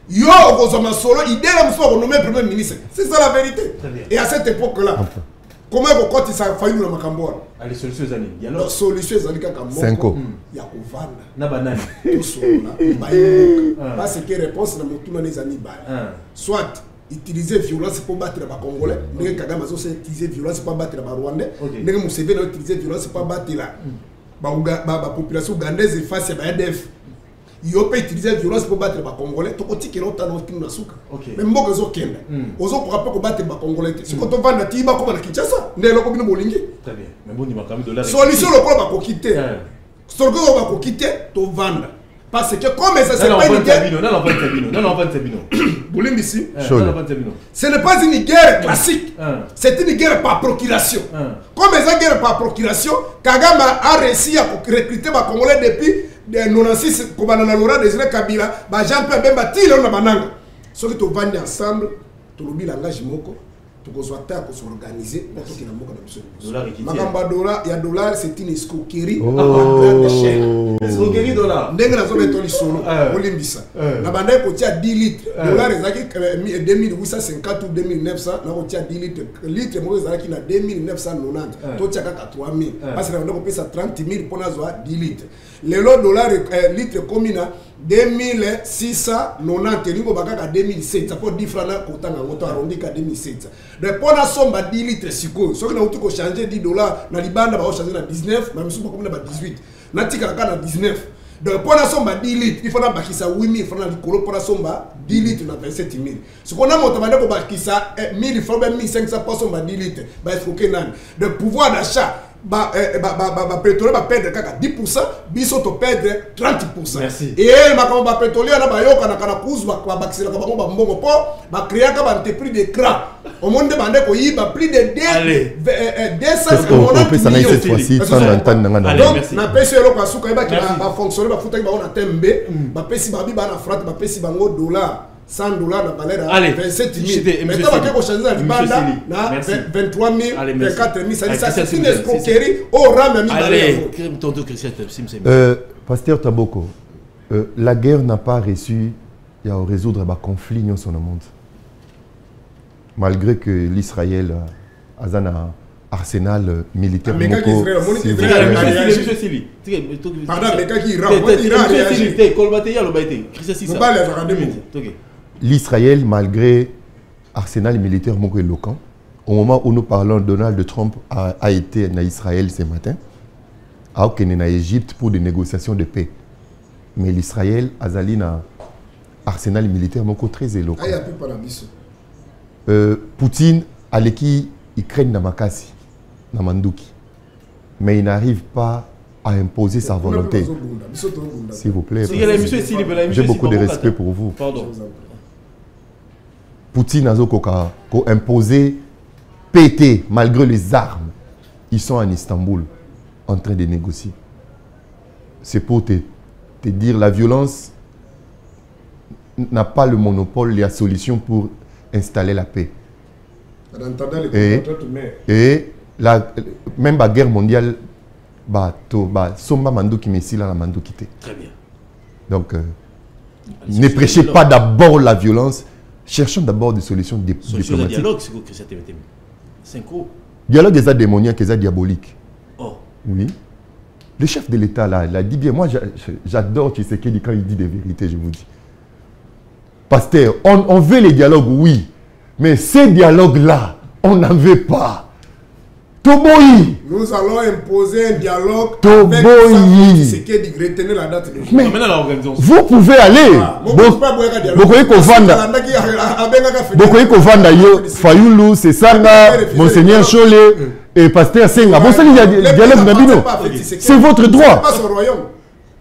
yo okozoma solo idée la muso ko nommer premier ministre c'est ça la vérité et à cette époque là comment ko koti sa fayu na makambo allez solution zali la solution zali kaka moko ya kovanda na banani tout solo là parce que réponse na mutuna les amis ba soit utiliser violence pour battre les Congolais, mais Kagame a utilisé violence pour battre les Rwandais, mais Museveni a utilisé violence pour battre la population ougandaise face à l'ADF. Il peut utiliser violence pour battre les Congolais, tout petit qui est autant de Nasuka. Mais moi, je suis Kenda. Aux autres, pour rappeler battre les Congolais. Si on va dans Tiba, comme à Kinshasa, on est là comme Bolingi. Très bien. Mais bon, il m'a quand même dollar. Solution, le club va quitter. Solution, on va quitter, tu vendre. Parce que comme ça, c'est pas une guerre. Ce n'est pas une guerre classique. C'est une guerre par procuration. Comme ça, guerre par procuration, Kagame a réussi à recruter les Congolais depuis 1996, comme on a l'oral de Kabila, Jean-Pierre Bemba, Tilo Nabananga. Ceux qui ont vendu ensemble, tout le monde langage moko. Tout le monde a s'organiser pour qu'il y ait un il y a dollar, c'est une escroquerie à grande échelle. Escroquerie dollar. Ndenge na zobe toli solo, olimbisa. Na banda ko tia 10 litres. Dollar ezaki 2850 ou 2900, na ko tia 10 litres. Litre mo ezaki na 2990. To tia kaka 3000. Parce que na ko pesa 30000 pour na zo 10 litres. Le lot dollar litre komina 2690 lingo bakaka 2700 pour 10 francs na kotanga ngoto arrondi ka 2700. De pona somba 10 litres siko. Soki na uti ko changer 10 dollars na libanda ba changer na 19, na misuko komina ba 18. Na tika na 19. De pona somba 10 litres, il faut na bakisa 8000 francs na likolo pona somba 10 litres na 27000. Ce qu'on a monté ko bakisa 1000 francs 1500 pour somba 10 litres. Ba escroquer nan. De pouvoir d'achat pétrole va perdre 10%, biso to perdre 30%. Merci. Et ma pétrole na ba yoka na kana kuzu ba bakisela ka ba mbongo po ba créer ka ba entreprise de cra. Au monde bande ko yiba plus de 290 millions cette fois-ci sans entendre ngana. Donc na pesi yo ko asuka ba ki ba fonctionner ba futa ba on tembe ba pesi ba bi ba na frat ba pesi bango dollar $100 na valeur à 27 000. Mais quand on va changer la libanda, na 23 000, 24 000, ça c'est une escroquerie au ram à mi Pasteur Taboko, la guerre n'a pas réussi à résoudre le conflit dans son monde. Malgré que l'Israël a un arsenal militaire. L'Israël, malgré arsenal militaire éloquent, au moment où nous parlons, Donald Trump a été en Israël ce matin, a été en Égypte pour des négociations de paix. Mais l'Israël a un arsenal militaire très éloquent. Poutine a l'équipe Ukraine dans Makassi, dans Mandouki. Mais il n'arrive pas à imposer sa volonté. S'il vous plaît. J'ai beaucoup de respect pour vous. Pardon. Poutine a imposé PT malgré les armes. Ils sont en Istanbul en train de négocier. C'est pour te dire la violence n'a pas le monopole, la solution pour installer la paix. Et même la guerre mondiale, Somba Mandouki Messila la Mandouki. Très bien. Donc, Ne prêchez pas d'abord la violence. Cherchons d'abord des solutions diplomatiques. Dialogue, c'est quoi que ça t'aime? 5 euros. Dialogue est démoniaque, est diabolique. Oh. Oui. Le chef de l'État, là, il a dit bien. Moi, j'adore Tshisekedi quand il dit des vérités, je vous dis. Pasteur, on veut les dialogues, oui. Mais ces dialogues-là, on n'en veut pas. Toboyi. Nous allons imposer un dialogue Toboyi. avec Tshisekedi, retenez la date de Mais vous pouvez aller. Bokoyi Kovanda yo, Fayulu, c'est Sanga, Monseigneur Cholé et Pasteur Senga. Bon, ça, il y a dialogue Nabino. C'est votre droit.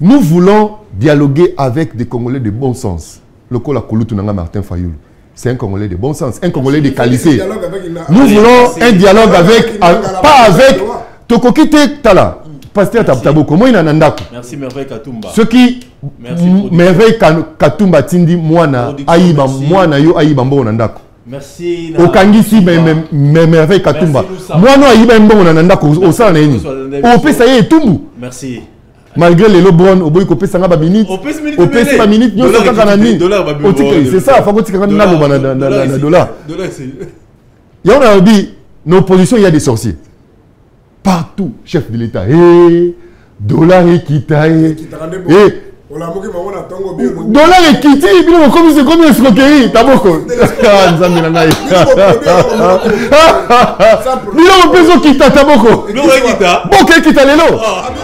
Nous voulons dialoguer avec des Congolais de bon sens. Le Kola Kouloutou Nanga Martin Fayulu. C'est un Congolais de bon sens, un Congolais de qualité. Nous voulons un dialogue avec, pas avec Tokokite Tala. Pasteur Taboko, moi il en a. Merci Merveille Katumba. Ce qui Merveille Katumba Tindi Moana Aïba Moana yo Aïba Mbonandako. Merci. Okangisi Merveille Katumba. Moana Aïba Mbonandako au sein de nous. Au fait ça y est Tumbu. Merci. Malgré les Lobron, au bout de ça va minute. Au PC ma minute, nous sommes en année. C'est ça, faut que tu aies un dollar. Il y a dit, nos positions, il y a des sorciers. Partout, chef de l'État. Dollar et kita. Dollar et kiti, comme c'est comme une escroquerie. T'as beaucoup. Bilo peso kita, t'as beaucoup. Beaucoup kita, les lots.